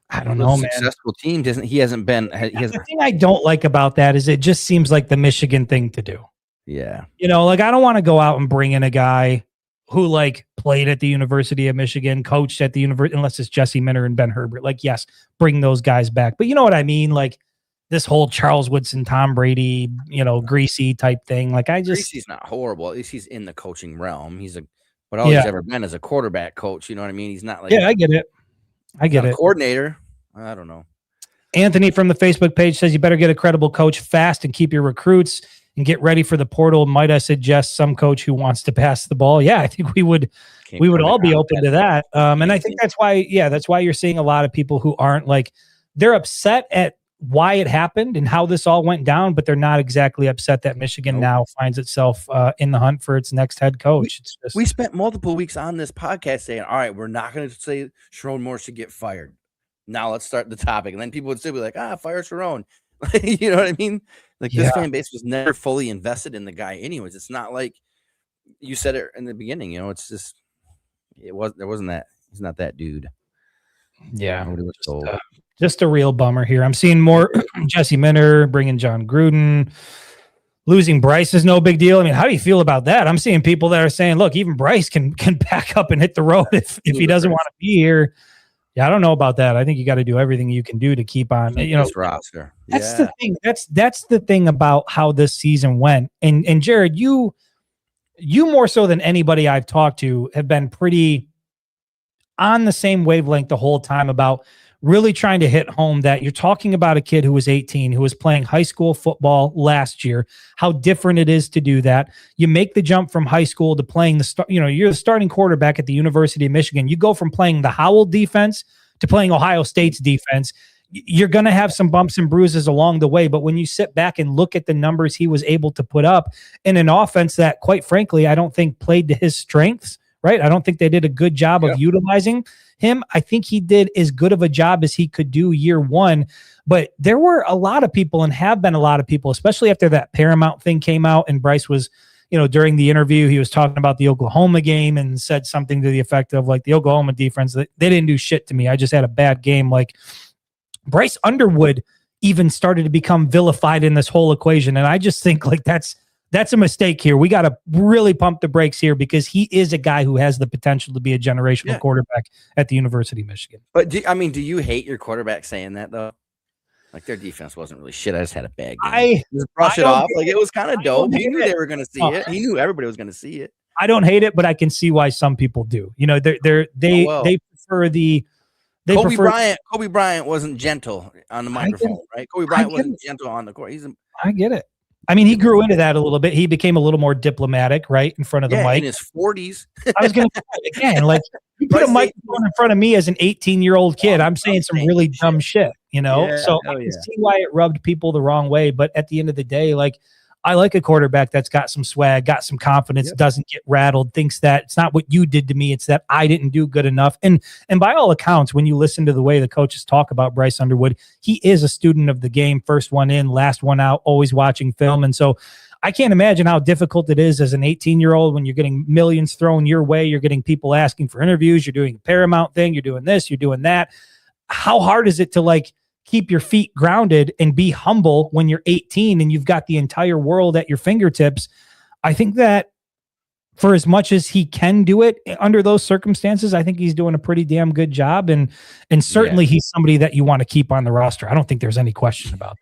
I don't know, man. Successful team. He hasn't been. The thing I don't like about that is it just seems like the Michigan thing to do. Yeah. You know, like I don't want to go out and bring in a guy who like played at the University of Michigan, coached at the university, unless it's Jesse Minter and Ben Herbert. Like, yes, bring those guys back. But you know what I mean? Like this whole Charles Woodson, Tom Brady, Greasy type thing. Like Greasy's not horrible. At least he's in the coaching realm. But all he's ever been is a quarterback coach. You know what I mean? He's not like I get it. Coordinator. I don't know. Anthony from the Facebook page says you better get a credible coach fast and keep your recruits and get ready for the portal. Might I suggest some coach who wants to pass the ball? Yeah, I think we would all be open to that. And I think that's why you're seeing a lot of people who aren't like, they're upset at why it happened and how this all went down, but they're not exactly upset that Michigan now finds itself in the hunt for its next head coach. We spent multiple weeks on this podcast saying, all right, we're not going to say Sherrone Moore should get fired. Now let's start the topic. And then people would still be like, fire Sherrone. You know what I mean? Like this fan base was never fully invested in the guy anyways. It's not like you said it in the beginning, it's just, there wasn't that. He's not that dude. Yeah. Just a real bummer here. I'm seeing more Jesse Minter, bringing John Gruden. Losing Bryce is no big deal. I mean, how do you feel about that? I'm seeing people that are saying, look, even Bryce can back up and hit the road if he doesn't want to be here. Yeah, I don't know about that. I think you got to do everything you can do to keep on, this roster. That's the thing. That's the thing about how this season went. And Jared, you more so than anybody I've talked to have been pretty on the same wavelength the whole time about really trying to hit home that you're talking about a kid who was 18, who was playing high school football last year, how different it is to do that. You make the jump from high school to playing you're the starting quarterback at the University of Michigan. You go from playing the Howell defense to playing Ohio State's defense. You're going to have some bumps and bruises along the way. But when you sit back and look at the numbers he was able to put up in an offense that, quite frankly, I don't think played to his strengths, right? I don't think they did a good job of utilizing him. I think he did as good of a job as he could do year one, but there were a lot of people and have been a lot of people, especially after that Paramount thing came out and Bryce was, during the interview, he was talking about the Oklahoma game and said something to the effect of like the Oklahoma defense, they didn't do shit to me. I just had a bad game. Like Bryce Underwood even started to become vilified in this whole equation. And I just think like that's a mistake here. We got to really pump the brakes here because he is a guy who has the potential to be a generational quarterback at the University of Michigan. But do you hate your quarterback saying that though? Like their defense wasn't really shit. I just had a bad game. Just brush it off. Like it was kind of dope. He knew they were going to see it. He knew everybody was going to see it. I don't hate it, but I can see why some people do. They prefer the. Kobe Bryant wasn't gentle on the microphone, right? Kobe Bryant wasn't gentle on the court. I get it. I mean, he grew into that a little bit. He became a little more diplomatic, right, in front of the mic. In his 40s. I was going to say again, like you put a microphone in front of me as an 18-year-old kid. I'm saying some really dumb shit, So I can see why it rubbed people the wrong way. But at the end of the day, like I like a quarterback that's got some swag, got some confidence, doesn't get rattled, thinks that it's not what you did to me, it's that I didn't do good enough. And by all accounts, when you listen to the way the coaches talk about Bryce Underwood, he is a student of the game, first one in, last one out, always watching film. And so I can't imagine how difficult it is as an 18-year-old when you're getting millions thrown your way, you're getting people asking for interviews, you're doing the Paramount thing, you're doing this, you're doing that. How hard is it to like keep your feet grounded and be humble when you're 18 and you've got the entire world at your fingertips? I think that for as much as he can do it under those circumstances, I think he's doing a pretty damn good job. And certainly he's somebody that you want to keep on the roster. I don't think there's any question about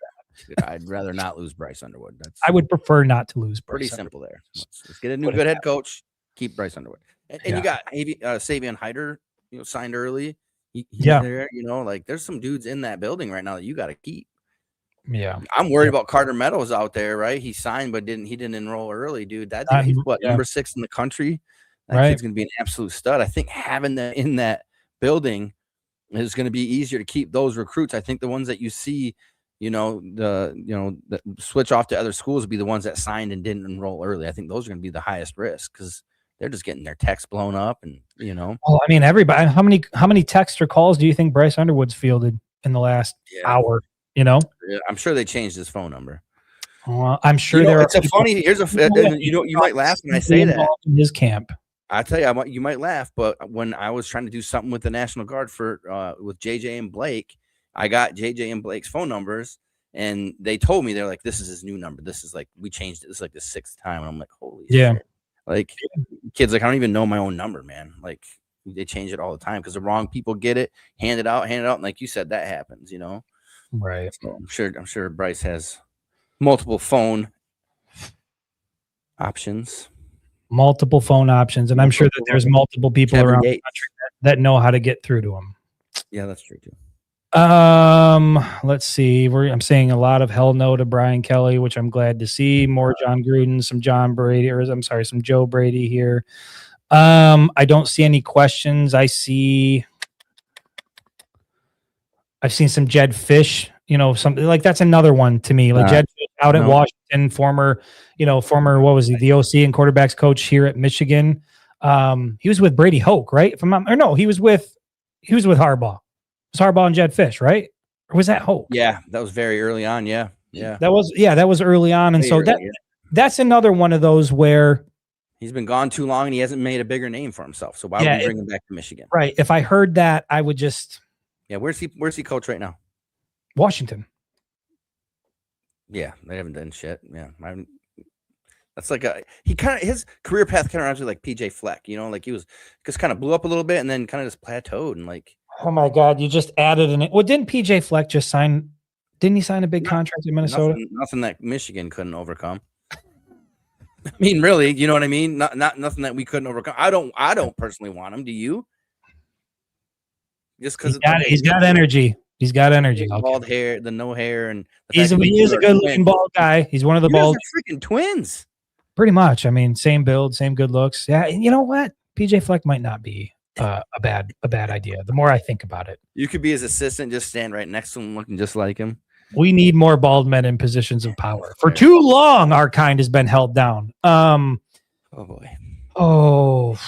that. I'd rather not lose Bryce Underwood. I would prefer not to lose Bryce. Pretty simple there. Let's get a new good head coach. Keep Bryce Underwood. And you got Savion Hyder, signed early. He's there, like there's some dudes in that building right now that you got to keep. Yeah. I'm worried about Carter Meadows out there, right? He signed, but he didn't enroll early, dude. That dude, he's number 6 in the country. That kid's going to be an absolute stud. I think having that in that building is going to be easier to keep those recruits. I think the ones that you see, the switch off to other schools would be the ones that signed and didn't enroll early. I think those are going to be the highest risk because they're just getting their texts blown up, and Well, I mean, everybody. How many texts or calls do you think Bryce Underwood's fielded in the last hour? Yeah, I'm sure they changed his phone number. I'm sure there it's are. A funny. Here's a. You might laugh when I say that. In his camp. I tell you, you might laugh, but when I was trying to do something with the National Guard with JJ and Blake, I got JJ and Blake's phone numbers, and they told me, they're like, "This is his new number. This is like, we changed it. This is like the 6th time." And I'm like, "Holy shit!" Like, kids, like, I don't even know my own number, man. Like, they change it all the time because the wrong people get it, hand it out, and like you said, that happens, Right. So I'm sure Bryce has multiple phone options. Multiple phone options, and I'm sure that there's multiple people around the country that know how to get through to him. Yeah, that's true too. Let's see. I'm saying a lot of hell no to Brian Kelly, which I'm glad to see. More John Gruden, some John Brady, some Joe Brady here. I don't see any questions. I've seen some Jed Fish, something like that's another one to me. Like Jed Fish out at Washington, former, what was he? The OC and quarterbacks coach here at Michigan. He was with Brady Hoke, right? He was with Harbaugh. It was Harbaugh and Jed Fish, right? Or was that Hoke? Yeah, that was very early on. Yeah. That was early on. And so that's another one of those where he's been gone too long and he hasn't made a bigger name for himself. So why would we bring him back to Michigan? Right. If I heard that, I would just. Yeah. Where's he coach right now? Washington. Yeah. They haven't done shit. Yeah. That's like his career path kind of reminds me like PJ Fleck, like he was just kind of blew up a little bit and then kind of just plateaued and like. Oh my God. You just added in it. Well, didn't PJ Fleck just sign? Didn't he sign a big contract in Minnesota? Nothing that Michigan couldn't overcome. I mean, really, you know what I mean? Not nothing that we couldn't overcome. I don't personally want him. Do you? Just because he's got energy. He's got energy. Bald hair, the no hair, and he is a good looking bald guy. He's one of the bald freaking twins. Pretty much. I mean, same build, same good looks. Yeah, and you know what? PJ Fleck might not be a bad idea. The more I think about it, you could be his assistant, just stand right next to him, looking just like him. We need more bald men in positions of power. For too long, our kind has been held down. Oh boy. Oh.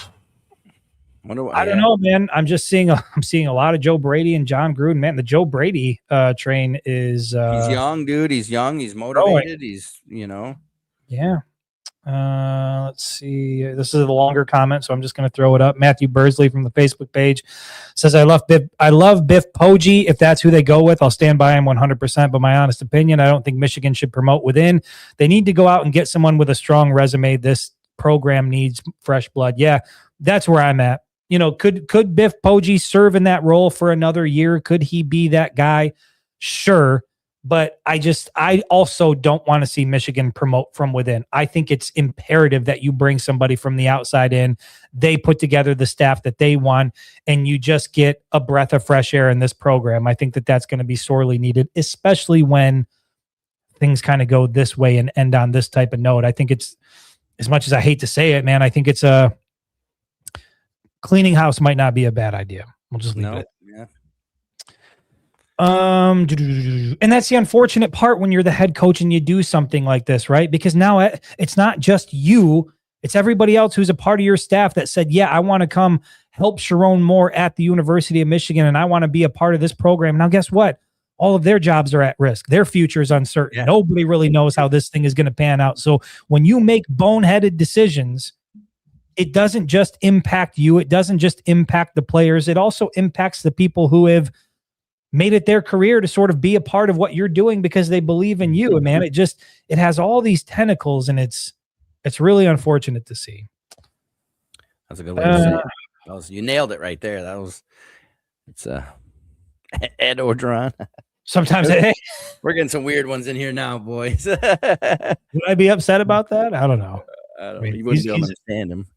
I don't know, man. I'm seeing a lot of Joe Brady and John Gruden. Man, the Joe Brady train is. He's young, dude. He's young. He's motivated. He's Yeah. Let's see. This is a longer comment, so I'm just going to throw it up. Matthew Bursley from the Facebook page says, I love Biff Poggi. If that's who they go with, I'll stand by him 100%. But my honest opinion, I don't think Michigan should promote within. They need to go out and get someone with a strong resume. This program needs fresh blood. Yeah, that's where I'm at. Could Biff Poggi serve in that role for another year? Could he be that guy? Sure. But I also don't want to see Michigan promote from within. I think it's imperative that you bring somebody from the outside in. They put together the staff that they want, and you just get a breath of fresh air in this program. I think that that's going to be sorely needed, especially when things kind of go this way and end on this type of note. I think it's, as much as I hate to say it, man, I think it's a cleaning house might not be a bad idea. We'll just leave it. Yeah. And that's the unfortunate part when you're the head coach and you do something like this, right? Because now it's not just you, it's everybody else who's a part of your staff that said, yeah, I want to come help Sherrone Moore at the University of Michigan and I want to be a part of this program. Now, guess what? All of their jobs are at risk. Their future is uncertain. Yeah. Nobody really knows how this thing is going to pan out. So when you make boneheaded decisions, it doesn't just impact you. It doesn't just impact the players. It also impacts the people who have made it their career to sort of be a part of what you're doing because they believe in you. And man, it has all these tentacles and it's really unfortunate to see. That's a good way to say it. You nailed it right there. It's Ed Orgeron. Sometimes we're getting some weird ones in here now, boys. Would I be upset about that? I don't know. I mean, you wouldn't be able to understand him.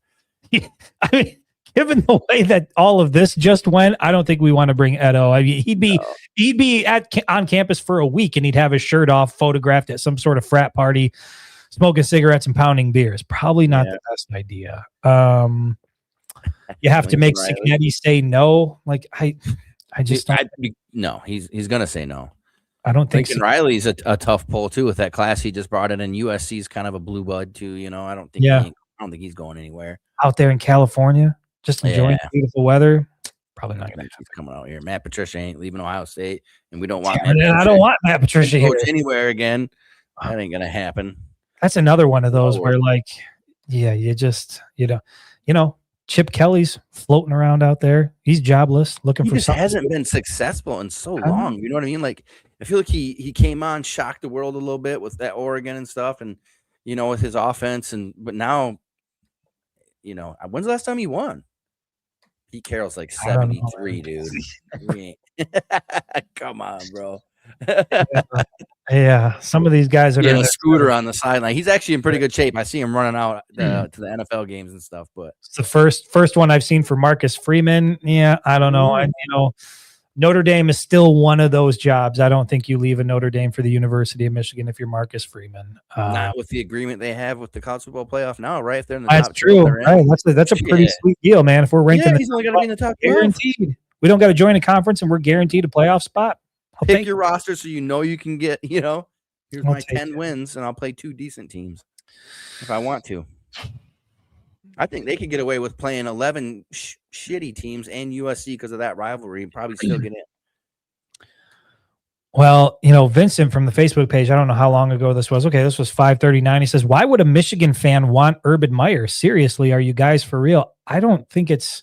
I mean, given the way that all of this just went, I don't think we want to bring Edo. I mean, he'd be on campus for a week and he'd have his shirt off, photographed at some sort of frat party, smoking cigarettes and pounding beers. Probably not the best idea. You have to make Cignetti say no. Like I just no. He's gonna say no. I don't think Lincoln Riley's a tough pull too with that class he just brought in, and USC's kind of a blue bud too. I don't think I don't think he's going anywhere out there in California, just enjoying beautiful weather. Probably not going to he's coming out here. Matt Patricia ain't leaving Ohio State, and we don't want. I don't want Matt Patricia here anywhere again. That ain't gonna happen. That's another one of those where, like, you just Chip Kelly's floating around out there. He's jobless, looking for something. He hasn't been successful in so long. You know what I mean? Like, I feel like he came on, shocked the world a little bit with that Oregon and stuff, and with his offense, but now, when's the last time he won? Pete Carroll's like 73, dude. Come on, bro. Yeah, some of these guys are in a scooter on the sideline. He's actually in pretty good shape. I see him running out to the NFL games and stuff. But it's the first one I've seen for Marcus Freeman. Yeah, I don't know. Notre Dame is still one of those jobs. I don't think you leave a Notre Dame for the University of Michigan if you're Marcus Freeman. Not with the agreement they have with the college football playoff now, right? If they're in the that's top true. Right. That's a pretty sweet deal, man. If we're ranked in the he's only got to be in the top 12. Guaranteed. We don't got to join a conference, and we're guaranteed a playoff spot. Pick your roster so you can get, here's my 10 wins, and I'll play 2 decent teams if I want to. I think they could get away with playing 11 shitty teams and USC because of that rivalry and probably still get in. Well, Vincent from the Facebook page, I don't know how long ago this was. Okay, this was 5:39. He says, why would a Michigan fan want Urban Meyer? Seriously, are you guys for real? I just don't think it's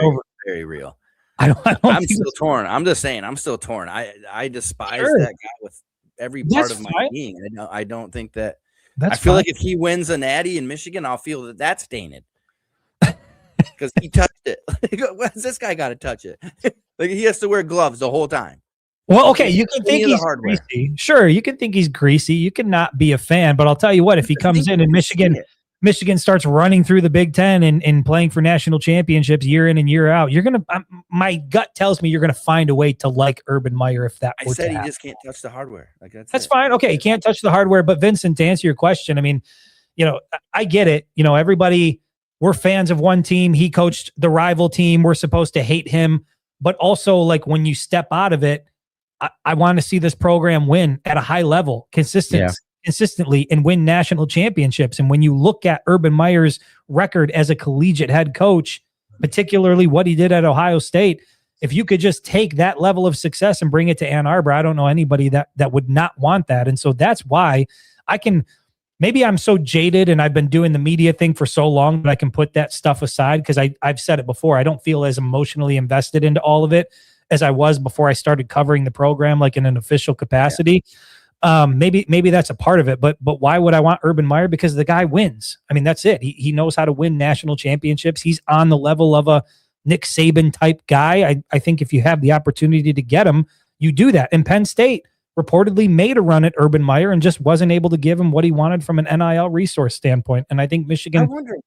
over. Very real. I'm still torn. I'm just saying, I'm still torn. I despise that guy with every part of my being. I don't think that. I feel like if he wins a natty in Michigan, I'll feel that that's tainted because he touched it. This guy got to touch it. Like he has to wear gloves the whole time. Well, okay, you can think he's greasy. Sure, you can think he's greasy. You can not be a fan, but I'll tell you what: if he comes in and Michigan starts running through the Big Ten and playing for national championships year in and year out, my gut tells me you're gonna find a way to like Urban Meyer if that. I said he just can't touch the hardware. Like that's fine. Okay, he can't touch the hardware. But Vincent, to answer your question, I mean, I get it. Everybody, we're fans of one team. He coached the rival team. We're supposed to hate him, but also like when you step out of it, I want to see this program win at a high level, consistently, and win national championships. And when you look at Urban Meyer's record as a collegiate head coach, particularly what he did at Ohio State, if you could just take that level of success and bring it to Ann Arbor, I don't know anybody that would not want that. And so that's why maybe I'm so jaded and I've been doing the media thing for so long that I can put that stuff aside because I've said it before. I don't feel as emotionally invested into all of it as I was before I started covering the program, like in an official capacity. Maybe that's a part of it, but why would I want Urban Meyer? Because the guy wins. I mean, that's it. He knows how to win national championships. He's on the level of a Nick Saban type guy. I think if you have the opportunity to get him, you do that. And Penn State reportedly made a run at Urban Meyer and just wasn't able to give him what he wanted from an NIL resource standpoint. And I think Michigan. I wonder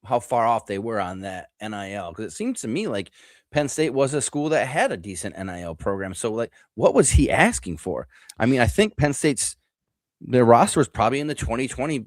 how far off they were on that NIL, because it seems to me like Penn State was a school that had a decent NIL program. So, like, what was he asking for? I mean, I think Penn State's their roster was probably in the 20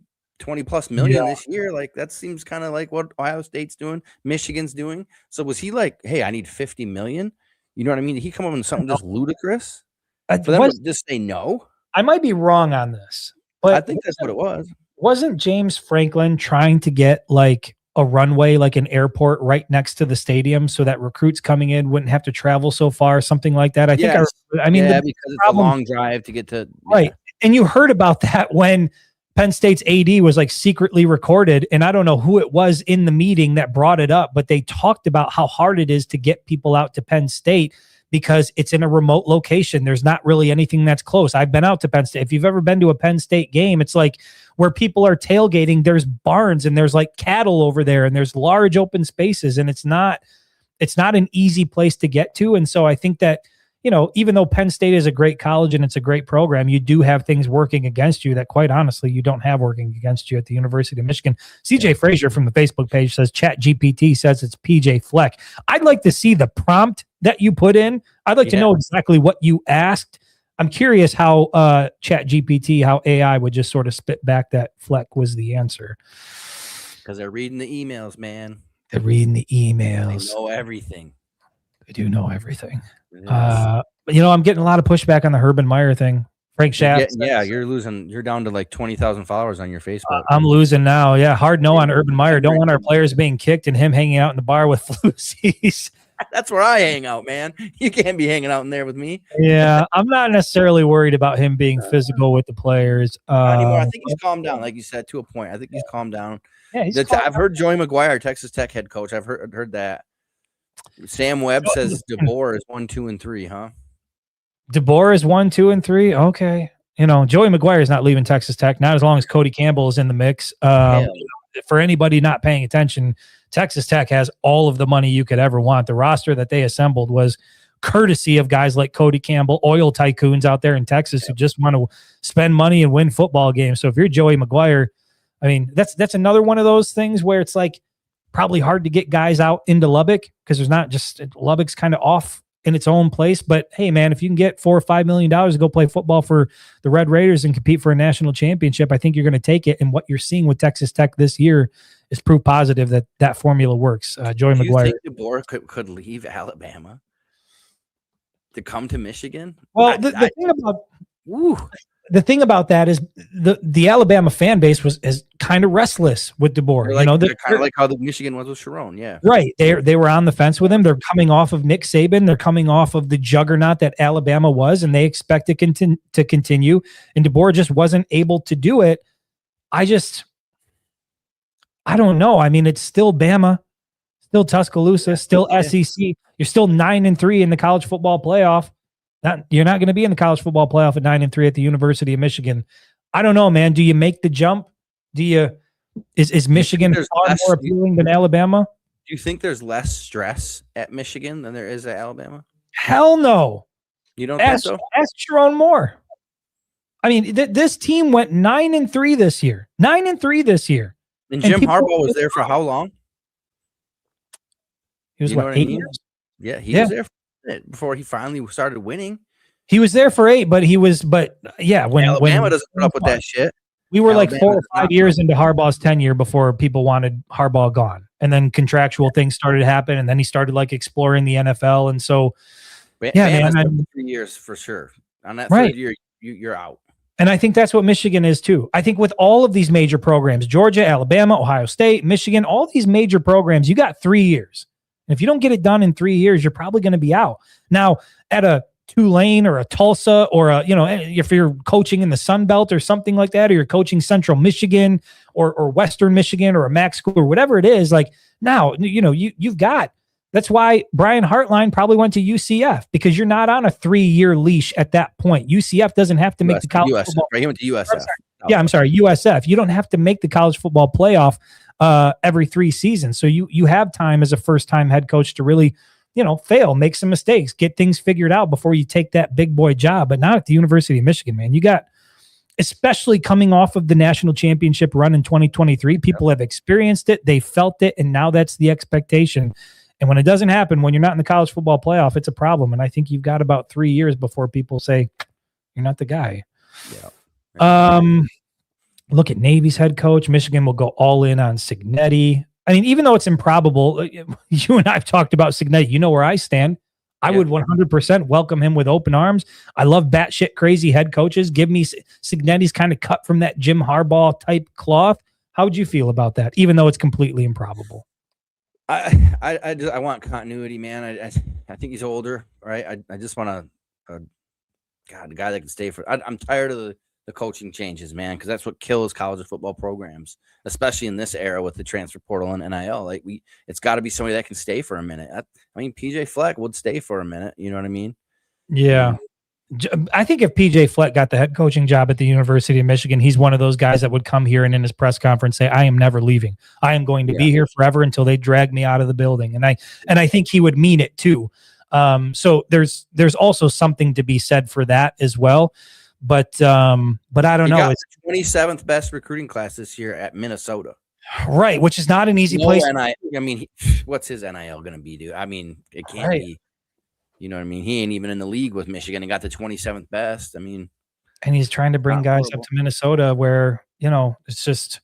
plus million this year. Like, that seems kind of like what Ohio State's doing, Michigan's doing. So, was he like, hey, I need 50 million? You know what I mean? Did he come up with something just ludicrous for them to just say no? I might be wrong on this, but I think that's what it was. Wasn't James Franklin trying to get like a runway, like an airport right next to the stadium so that recruits coming in wouldn't have to travel so far, something like that? I mean, because it's a long drive to get to. Right. And you heard about that when Penn State's AD was like secretly recorded. And I don't know who it was in the meeting that brought it up, but they talked about how hard it is to get people out to Penn State because it's in a remote location. There's not really anything that's close. I've been out to Penn State. If you've ever been to a Penn State game, it's like where people are tailgating, there's barns and there's like cattle over there and there's large open spaces, and it's not an easy place to get to. And so I think that, even though Penn State is a great college and it's a great program, you do have things working against you that quite honestly you don't have working against you at the University of Michigan. CJ Frazier from the Facebook page says Chat GPT says it's PJ Fleck. I'd like to see the prompt that you put in. I'd like to know exactly what you asked. I'm curious how Chat GPT, how AI would just sort of spit back that Fleck was the answer. Because they're reading the emails, man. They're reading the emails. They know everything. They do know everything. I'm getting a lot of pushback on the Urban Meyer thing. Frank Schaff. You're losing. You're down to like 20,000 followers on your Facebook. I'm losing now. Yeah, hard no on Urban Meyer. Don't want our players being kicked and him hanging out in the bar with Lucy's. That's where I hang out, man. You can't be hanging out in there with me. Yeah, I'm not necessarily worried about him being physical with the players. Not anymore. I think he's calmed down, like you said, to a point. I think he's calmed down. Yeah, I've heard Joey McGuire, Texas Tech head coach. I've heard that. Sam Webb says DeBoer is 1, 2, and 3, huh? DeBoer is 1, 2, and 3. Okay. Joey McGuire is not leaving Texas Tech, not as long as Cody Campbell is in the mix. For anybody not paying attention, Texas Tech has all of the money you could ever want. The roster that they assembled was courtesy of guys like Cody Campbell, oil tycoons out there in Texas who just want to spend money and win football games. So if you're Joey McGuire, I mean, that's another one of those things where it's like probably hard to get guys out into Lubbock because there's not just Lubbock's kind of off in its own place. But hey, man, if you can get $4 or $5 million to go play football for the Red Raiders and compete for a national championship, I think you're going to take it. And what you're seeing with Texas Tech this year is proof positive that formula works. Joey McGuire. You think DeBoer could leave Alabama to come to Michigan? Well, the thing about that is the Alabama fan base is kind of restless with DeBoer. They're kind of like how the Michigan was with Sherrone. Yeah, right. They were on the fence with him. They're coming off of Nick Saban. They're coming off of the juggernaut that Alabama was, and they expect to continue. And DeBoer just wasn't able to do it. I don't know. I mean, it's still Bama, still Tuscaloosa, still SEC. You're still 9-3 in the college football playoff. You're not going to be in the college football playoff at 9-3 at the University of Michigan. I don't know, man. Do you make the jump? Is Michigan far more appealing than Alabama? Do you think there's less stress at Michigan than there is at Alabama? Hell no. You don't think so? Ask Sherrone Moore. I mean, this team went 9-3 this year. 9-3 this year. And Jim Harbaugh was there for how long? He was 8 years? Yeah, he was there before he finally started winning. He was there for 8, when Alabama doesn't put up with that shit. We were like 4 or 5 years into Harbaugh's tenure before people wanted Harbaugh gone, and then contractual things started to happen, and then he started like exploring the NFL, and so man, 3 years for sure. On that third year, you're out. And I think that's what Michigan is too. I think with all of these major programs, Georgia, Alabama, Ohio State, Michigan, all these major programs, you got 3 years. And if you don't get it done in 3 years, you're probably going to be out. Now, at a Tulane or a Tulsa or if you're coaching in the Sun Belt or something like that, or you're coaching Central Michigan or Western Michigan or a MAC school or whatever it is, like now, you've got. That's why Brian Hartline probably went to UCF, because you're not on a 3-year leash at that point. UCF doesn't have to make the college football. Right, he went to USF. I'm sorry, USF. You don't have to make the college football playoff every 3 seasons. So you have time as a first-time head coach to really, fail, make some mistakes, get things figured out before you take that big boy job. But not at the University of Michigan, man. You got, especially coming off of the national championship run in 2023, people have experienced it, they felt it, and now that's the expectation. And when it doesn't happen, when you're not in the college football playoff, it's a problem. And I think you've got about 3 years before people say, you're not the guy. Yeah. Look at Navy's head coach. Michigan will go all in on Cignetti. I mean, even though it's improbable, you and I have talked about Cignetti. You know where I stand. I would 100% welcome him with open arms. I love batshit crazy head coaches. Give me Cignetti's kind of cut from that Jim Harbaugh type cloth. How would you feel about that, even though it's completely improbable? I want continuity, man. I think he's older, right? I just want a guy that can stay for. I'm tired of the coaching changes, man, because that's what kills college football programs, especially in this era with the transfer portal and NIL. Like it's got to be somebody that can stay for a minute. I mean, PJ Fleck would stay for a minute. You know what I mean? Yeah. I think if PJ Fleck got the head coaching job at the University of Michigan, he's one of those guys that would come here and in his press conference say, I am never leaving. I am going to be here forever until they drag me out of the building. And I think he would mean it too. So there's also something to be said for that as well. But I don't know. It's the 27th best recruiting class this year at Minnesota. Right, which is not an easy place. I mean, what's his NIL going to be, dude? I mean, it can't be. You know what I mean? He ain't even in the league with Michigan and got the 27th best. I mean, and he's trying to bring guys up to Minnesota where, it's just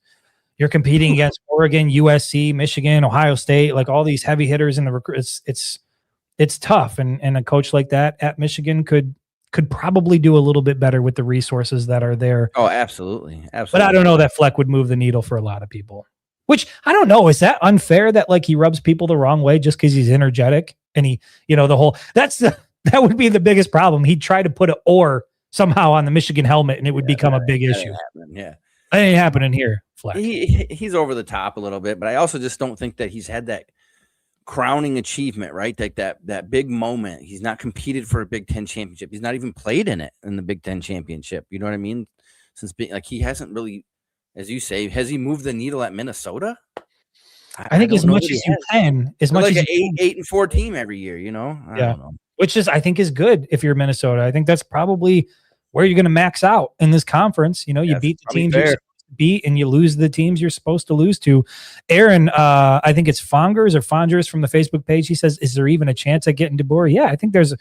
you're competing against Oregon, USC, Michigan, Ohio State, like all these heavy hitters in the recruit. It's it's tough. And a coach like that at Michigan could probably do a little bit better with the resources that are there. Oh, absolutely. But I don't know that Fleck would move the needle for a lot of people. Which I don't know. Is that unfair that like he rubs people the wrong way just because he's energetic and he, that would be the biggest problem. He'd try to put an "or" somehow on the Michigan helmet and it would become a big issue. Yeah. That ain't happening here, Fleck. He's over the top a little bit, but I also just don't think that he's had that crowning achievement, right? Like that big moment. He's not competed for a Big Ten championship. He's not even played in the Big Ten championship. You know what I mean? Since being like, he hasn't really, as you say, has he moved the needle at Minnesota? I think as much as you can, as much like as an 8-4 team every year, I don't know. Which is, I think, is good if you're Minnesota. I think that's probably where you're going to max out in this conference. You beat the teams you're supposed to beat and you lose the teams you're supposed to lose to. Aaron, I think it's Fongers from the Facebook page. He says, is there even a chance at getting DeBoer? Yeah, I think there's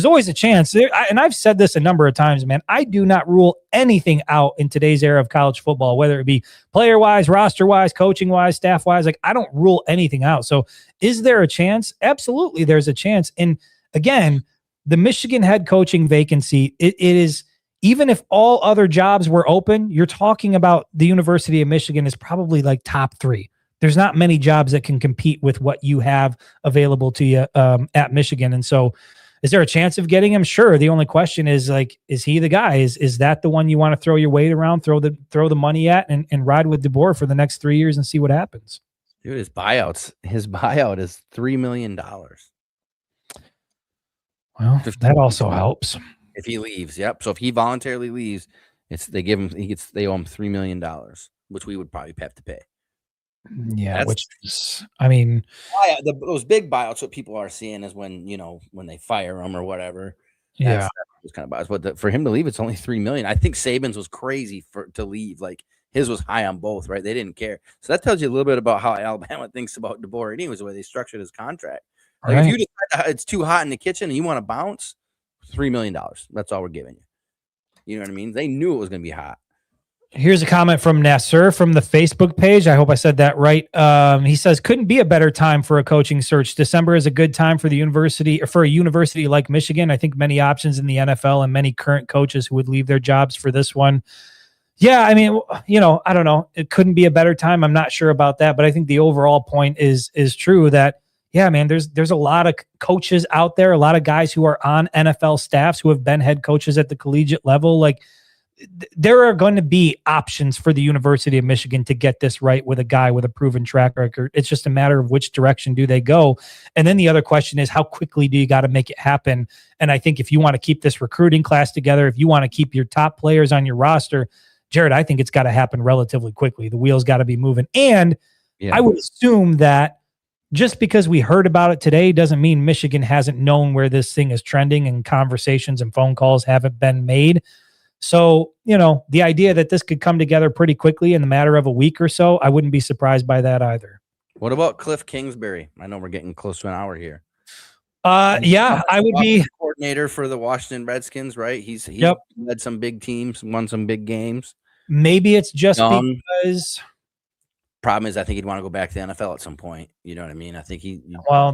always a chance. And I've said this a number of times, man. I do not rule anything out in today's era of college football, whether it be player-wise, roster-wise, coaching-wise, staff-wise. Like, I don't rule anything out. So is there a chance? Absolutely, there's a chance. And again, the Michigan head coaching vacancy, it is, even if all other jobs were open, you're talking about the University of Michigan is probably like top 3. There's not many jobs that can compete with what you have available to you at Michigan. And so is there a chance of getting him? Sure. The only question is, like, is he the guy? Is that the one you want to throw your weight around, throw the money at and ride with DeBoer for the next 3 years and see what happens? Dude, his buyout is $3 million. Well, that also helps. If he leaves, yep. So if he voluntarily leaves, they owe him $3 million, which we would probably have to pay. Yeah, which is, I mean, those big buyouts, what people are seeing is when they fire him or whatever. Yeah, that's kind of buyouts. But for him to leave, it's only $3 million. I think Saban's was crazy to leave. Like, his was high on both, right? They didn't care. So that tells you a little bit about how Alabama thinks about DeBoer, anyways, the way they structured his contract. Like, if you decide it's too hot in the kitchen and you want to bounce, $3 million. That's all we're giving you. You know what I mean? They knew it was going to be hot. Here's a comment from Nasser from the Facebook page. I hope I said that right. He says, couldn't be a better time for a coaching search. December is a good time for the university, or for a university like Michigan. I think many options in the NFL and many current coaches who would leave their jobs for this one. Yeah, I mean, I don't know. It couldn't be a better time. I'm not sure about that, but I think the overall point is true that, yeah, man, there's a lot of coaches out there, a lot of guys who are on NFL staffs who have been head coaches at the collegiate level. Like, there are going to be options for the University of Michigan to get this right with a guy with a proven track record. It's just a matter of which direction do they go. And then the other question is, how quickly do you got to make it happen? And I think if you want to keep this recruiting class together, if you want to keep your top players on your roster, Jared, I think it's got to happen relatively quickly. The wheels got to be moving. And I would assume that just because we heard about it today doesn't mean Michigan hasn't known where this thing is trending and conversations and phone calls haven't been made. So, the idea that this could come together pretty quickly in the matter of a week or so, I wouldn't be surprised by that either. What about Cliff Kingsbury? I know we're getting close to an hour here. Yeah, I would be coordinator for the Washington Redskins, right? He's led some big teams, won some big games. Maybe it's just because. Problem is, I think he'd want to go back to the NFL at some point. You know what I mean? I think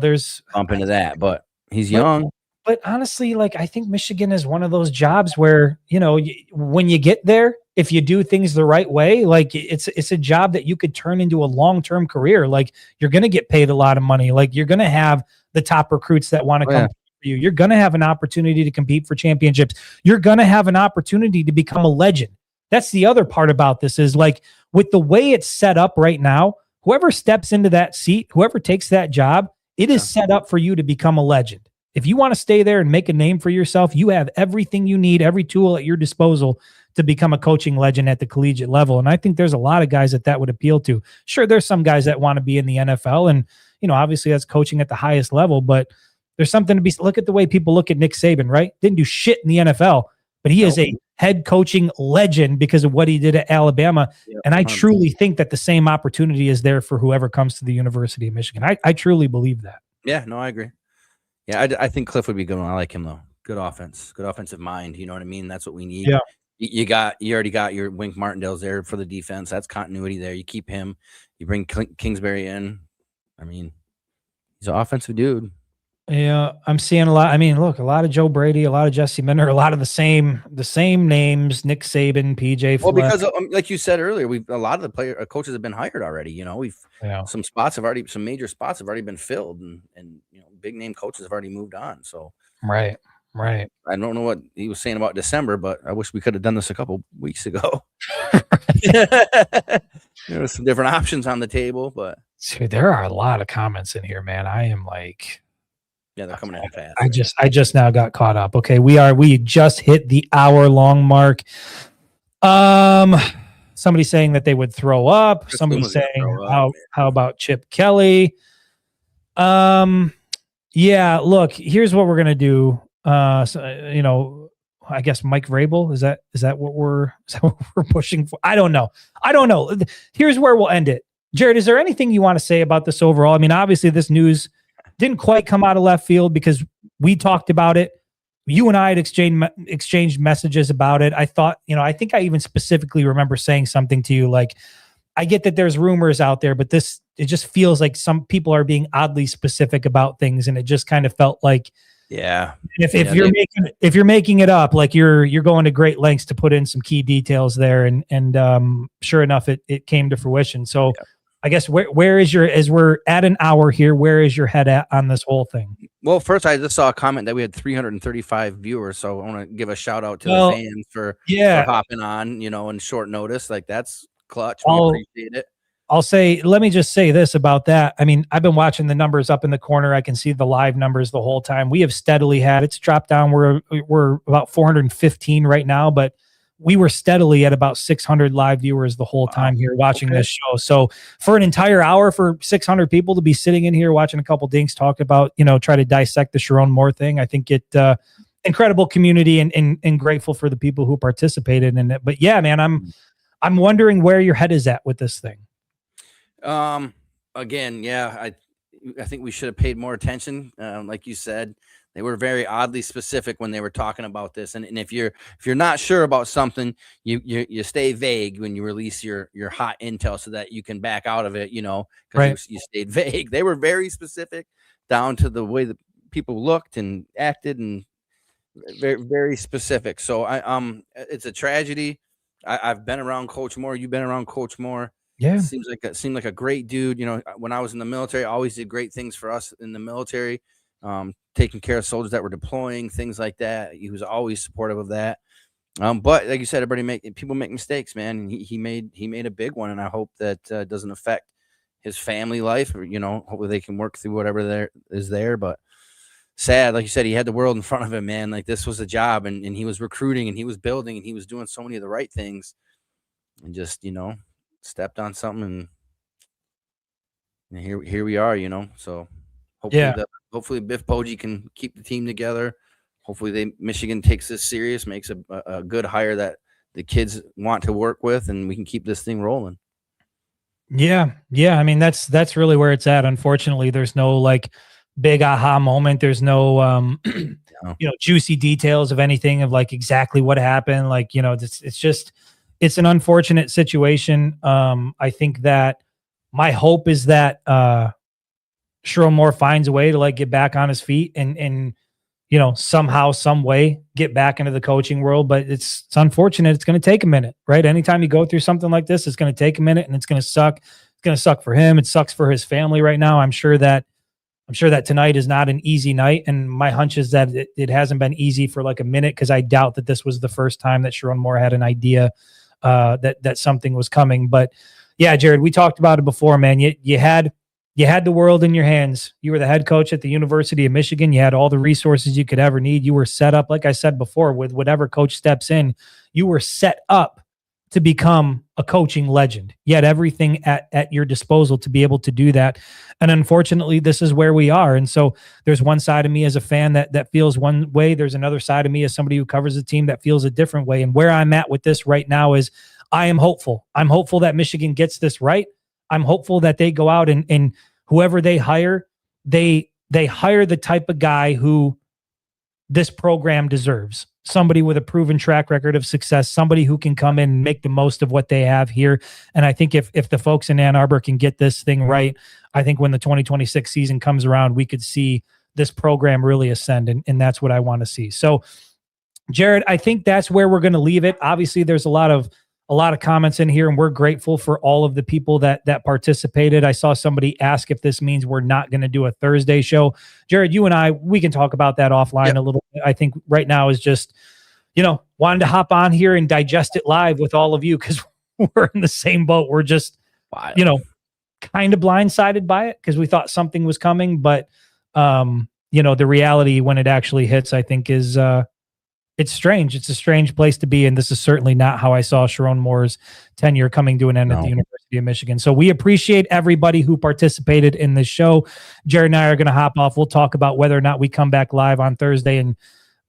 there's bump into that, but he's young. But honestly, like, I think Michigan is one of those jobs where, when you get there, if you do things the right way, like, it's a job that you could turn into a long-term career. Like, you're going to get paid a lot of money. Like, you're going to have the top recruits that want to come for you. You're going to have an opportunity to compete for championships. You're going to have an opportunity to become a legend. That's the other part about this is, like, with the way it's set up right now, whoever steps into that seat, whoever takes that job, it is set up for you to become a legend. If you want to stay there and make a name for yourself, you have everything you need, every tool at your disposal to become a coaching legend at the collegiate level. And I think there's a lot of guys that would appeal to. Sure, there's some guys that want to be in the NFL, and, obviously that's coaching at the highest level, but there's something to be, look at the way people look at Nick Saban, right? Didn't do shit in the NFL, but he is a head coaching legend because of what he did at Alabama. Yep, and I truly think that the same opportunity is there for whoever comes to the University of Michigan. I truly believe that. Yeah, no, I agree. Yeah, I think Cliff would be good one. I like him, though. Good offense, good offensive mind. You know what I mean? That's what we need. Yeah. You already got your Wink Martindale's there for the defense. That's continuity there. You keep him. You bring Kingsbury in. I mean, he's an offensive dude. Yeah, I'm seeing a lot. I mean, look, a lot of Joe Brady, a lot of Jesse Minter, a lot of the same names: Nick Saban, PJ Well, Fleck. because like you said earlier, a lot of the coaches have been hired already. You know, some major spots have already been filled, and big name coaches have already moved on. So Right. I don't know what he was saying about December, but I wish we could have done this a couple weeks ago. There were some different options on the table, but Dude, there are a lot of comments in here, man. I am like, yeah, they're coming in fast. I just now got caught up. Okay, we just hit the hour-long mark. Somebody saying that they would throw up. Somebody saying how about Chip Kelly? Yeah, look, here's what we're gonna do. I guess Mike Vrabel, is that what we're pushing for? I don't know. Here's where we'll end it. Jared, is there anything you want to say about this overall? I mean, obviously this news didn't quite come out of left field because we talked about it. You and I had exchanged messages about it. I thought, I think I even specifically remember saying something to you like, I get that there's rumors out there, but it just feels like some people are being oddly specific about things, and it just kind of felt like, yeah, if you're making it up, like you're going to great lengths to put in some key details there, and sure enough, it came to fruition. So, yeah. I guess where is as we're at an hour here, where is your head at on this whole thing? Well, first I just saw a comment that we had 335 viewers, so I want to give a shout out to the fans for hopping on, in short notice. Like, that's clutch. We appreciate it. Let me just say this about that. I mean, I've been watching the numbers up in the corner. I can see the live numbers the whole time. We have steadily it's dropped down. We're about 415 right now, but we were steadily at about 600 live viewers the whole time here watching this show. So for an entire hour, for 600 people to be sitting in here watching a couple dinks talk about, try to dissect the Sherrone Moore thing, I think incredible community and grateful for the people who participated in it. But yeah, man, I'm wondering where your head is at with this thing. Again, yeah, I think we should have paid more attention. Like you said, they were very oddly specific when they were talking about this. And if you're not sure about something, you stay vague when you release your hot intel so that you can back out of it, because right. you stayed vague. They were very specific down to the way that people looked and acted, and very, very specific. So it's a tragedy. I've been around Coach Moore. You've been around Coach Moore. Yeah. Seemed like a great dude. When I was in the military, I always did great things for us in the military. Taking care of soldiers that were deploying, things like that. He was always supportive of that. But like you said, people make mistakes, man. And he made a big one, and I hope that doesn't affect his family life, or hopefully they can work through whatever there is there. But sad, like you said, he had the world in front of him, man. Like, this was a job, and he was recruiting, and he was building, and he was doing so many of the right things, and just stepped on something, and here we are, So hopefully Biff Poggi can keep the team together. Hopefully Michigan takes this serious, makes a good hire that the kids want to work with, and we can keep this thing rolling. Yeah. I mean, that's really where it's at. Unfortunately, there's no like big aha moment. There's no juicy details of anything of like exactly what happened. Like, it's an unfortunate situation. I think that my hope is that Sherrone Moore finds a way to like get back on his feet and somehow, some way get back into the coaching world. But it's unfortunate. It's going to take a minute, right? Anytime you go through something like this, it's going to take a minute, and it's going to suck. It's going to suck for him. It sucks for his family right now. I'm sure that tonight is not an easy night. And my hunch is that it hasn't been easy for like a minute, because I doubt that this was the first time that Sherrone Moore had an idea that something was coming. But yeah, Jared, we talked about it before, man. You had the world in your hands. You were the head coach at the University of Michigan. You had all the resources you could ever need. You were set up, like I said before, with whatever coach steps in, you were set up to become a coaching legend. You had everything at your disposal to be able to do that. And unfortunately, this is where we are. And so there's one side of me as a fan that feels one way. There's another side of me as somebody who covers the team that feels a different way. And where I'm at with this right now is I am hopeful. I'm hopeful that Michigan gets this right. I'm hopeful that they go out and whoever they hire, they hire the type of guy who this program deserves. Somebody with a proven track record of success, somebody who can come in and make the most of what they have here. And I think if the folks in Ann Arbor can get this thing right, I think when the 2026 season comes around, we could see this program really ascend, and that's what I want to see. So, Jared, I think that's where we're going to leave it. Obviously, there's a lot of comments in here, and we're grateful for all of the people that participated. I saw somebody ask if this means we're not going to do a Thursday show. Jared, you and I, we can talk about that offline a little bit. I think right now is just, wanted to hop on here and digest it live with all of you, because we're in the same boat. We're just, kind of blindsided by it because we thought something was coming, but the reality when it actually hits, I think is it's strange. It's a strange place to be. And this is certainly not how I saw Sherrone Moore's tenure coming to an end at the University of Michigan. So we appreciate everybody who participated in this show. Jared and I are going to hop off. We'll talk about whether or not we come back live on Thursday. And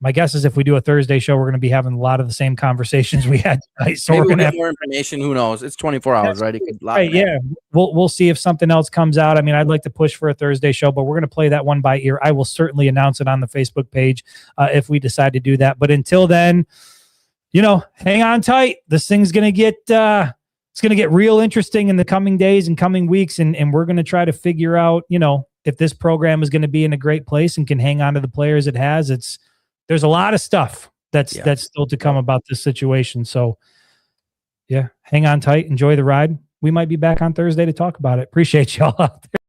my guess is if we do a Thursday show, we're going to be having a lot of the same conversations we had tonight. So maybe we're going to have more information. Who knows? It's 24 hours, right? It could right. Yeah. We'll see if something else comes out. I mean, I'd like to push for a Thursday show, but we're going to play that one by ear. I will certainly announce it on the Facebook page if we decide to do that. But until then, hang on tight. This thing's going to get, it's going to get real interesting in the coming days and coming weeks. And we're going to try to figure out, if this program is going to be in a great place and can hang on to the players it has. There's a lot of stuff that's still to come about this situation. So hang on tight. Enjoy the ride. We might be back on Thursday to talk about it. Appreciate y'all out there.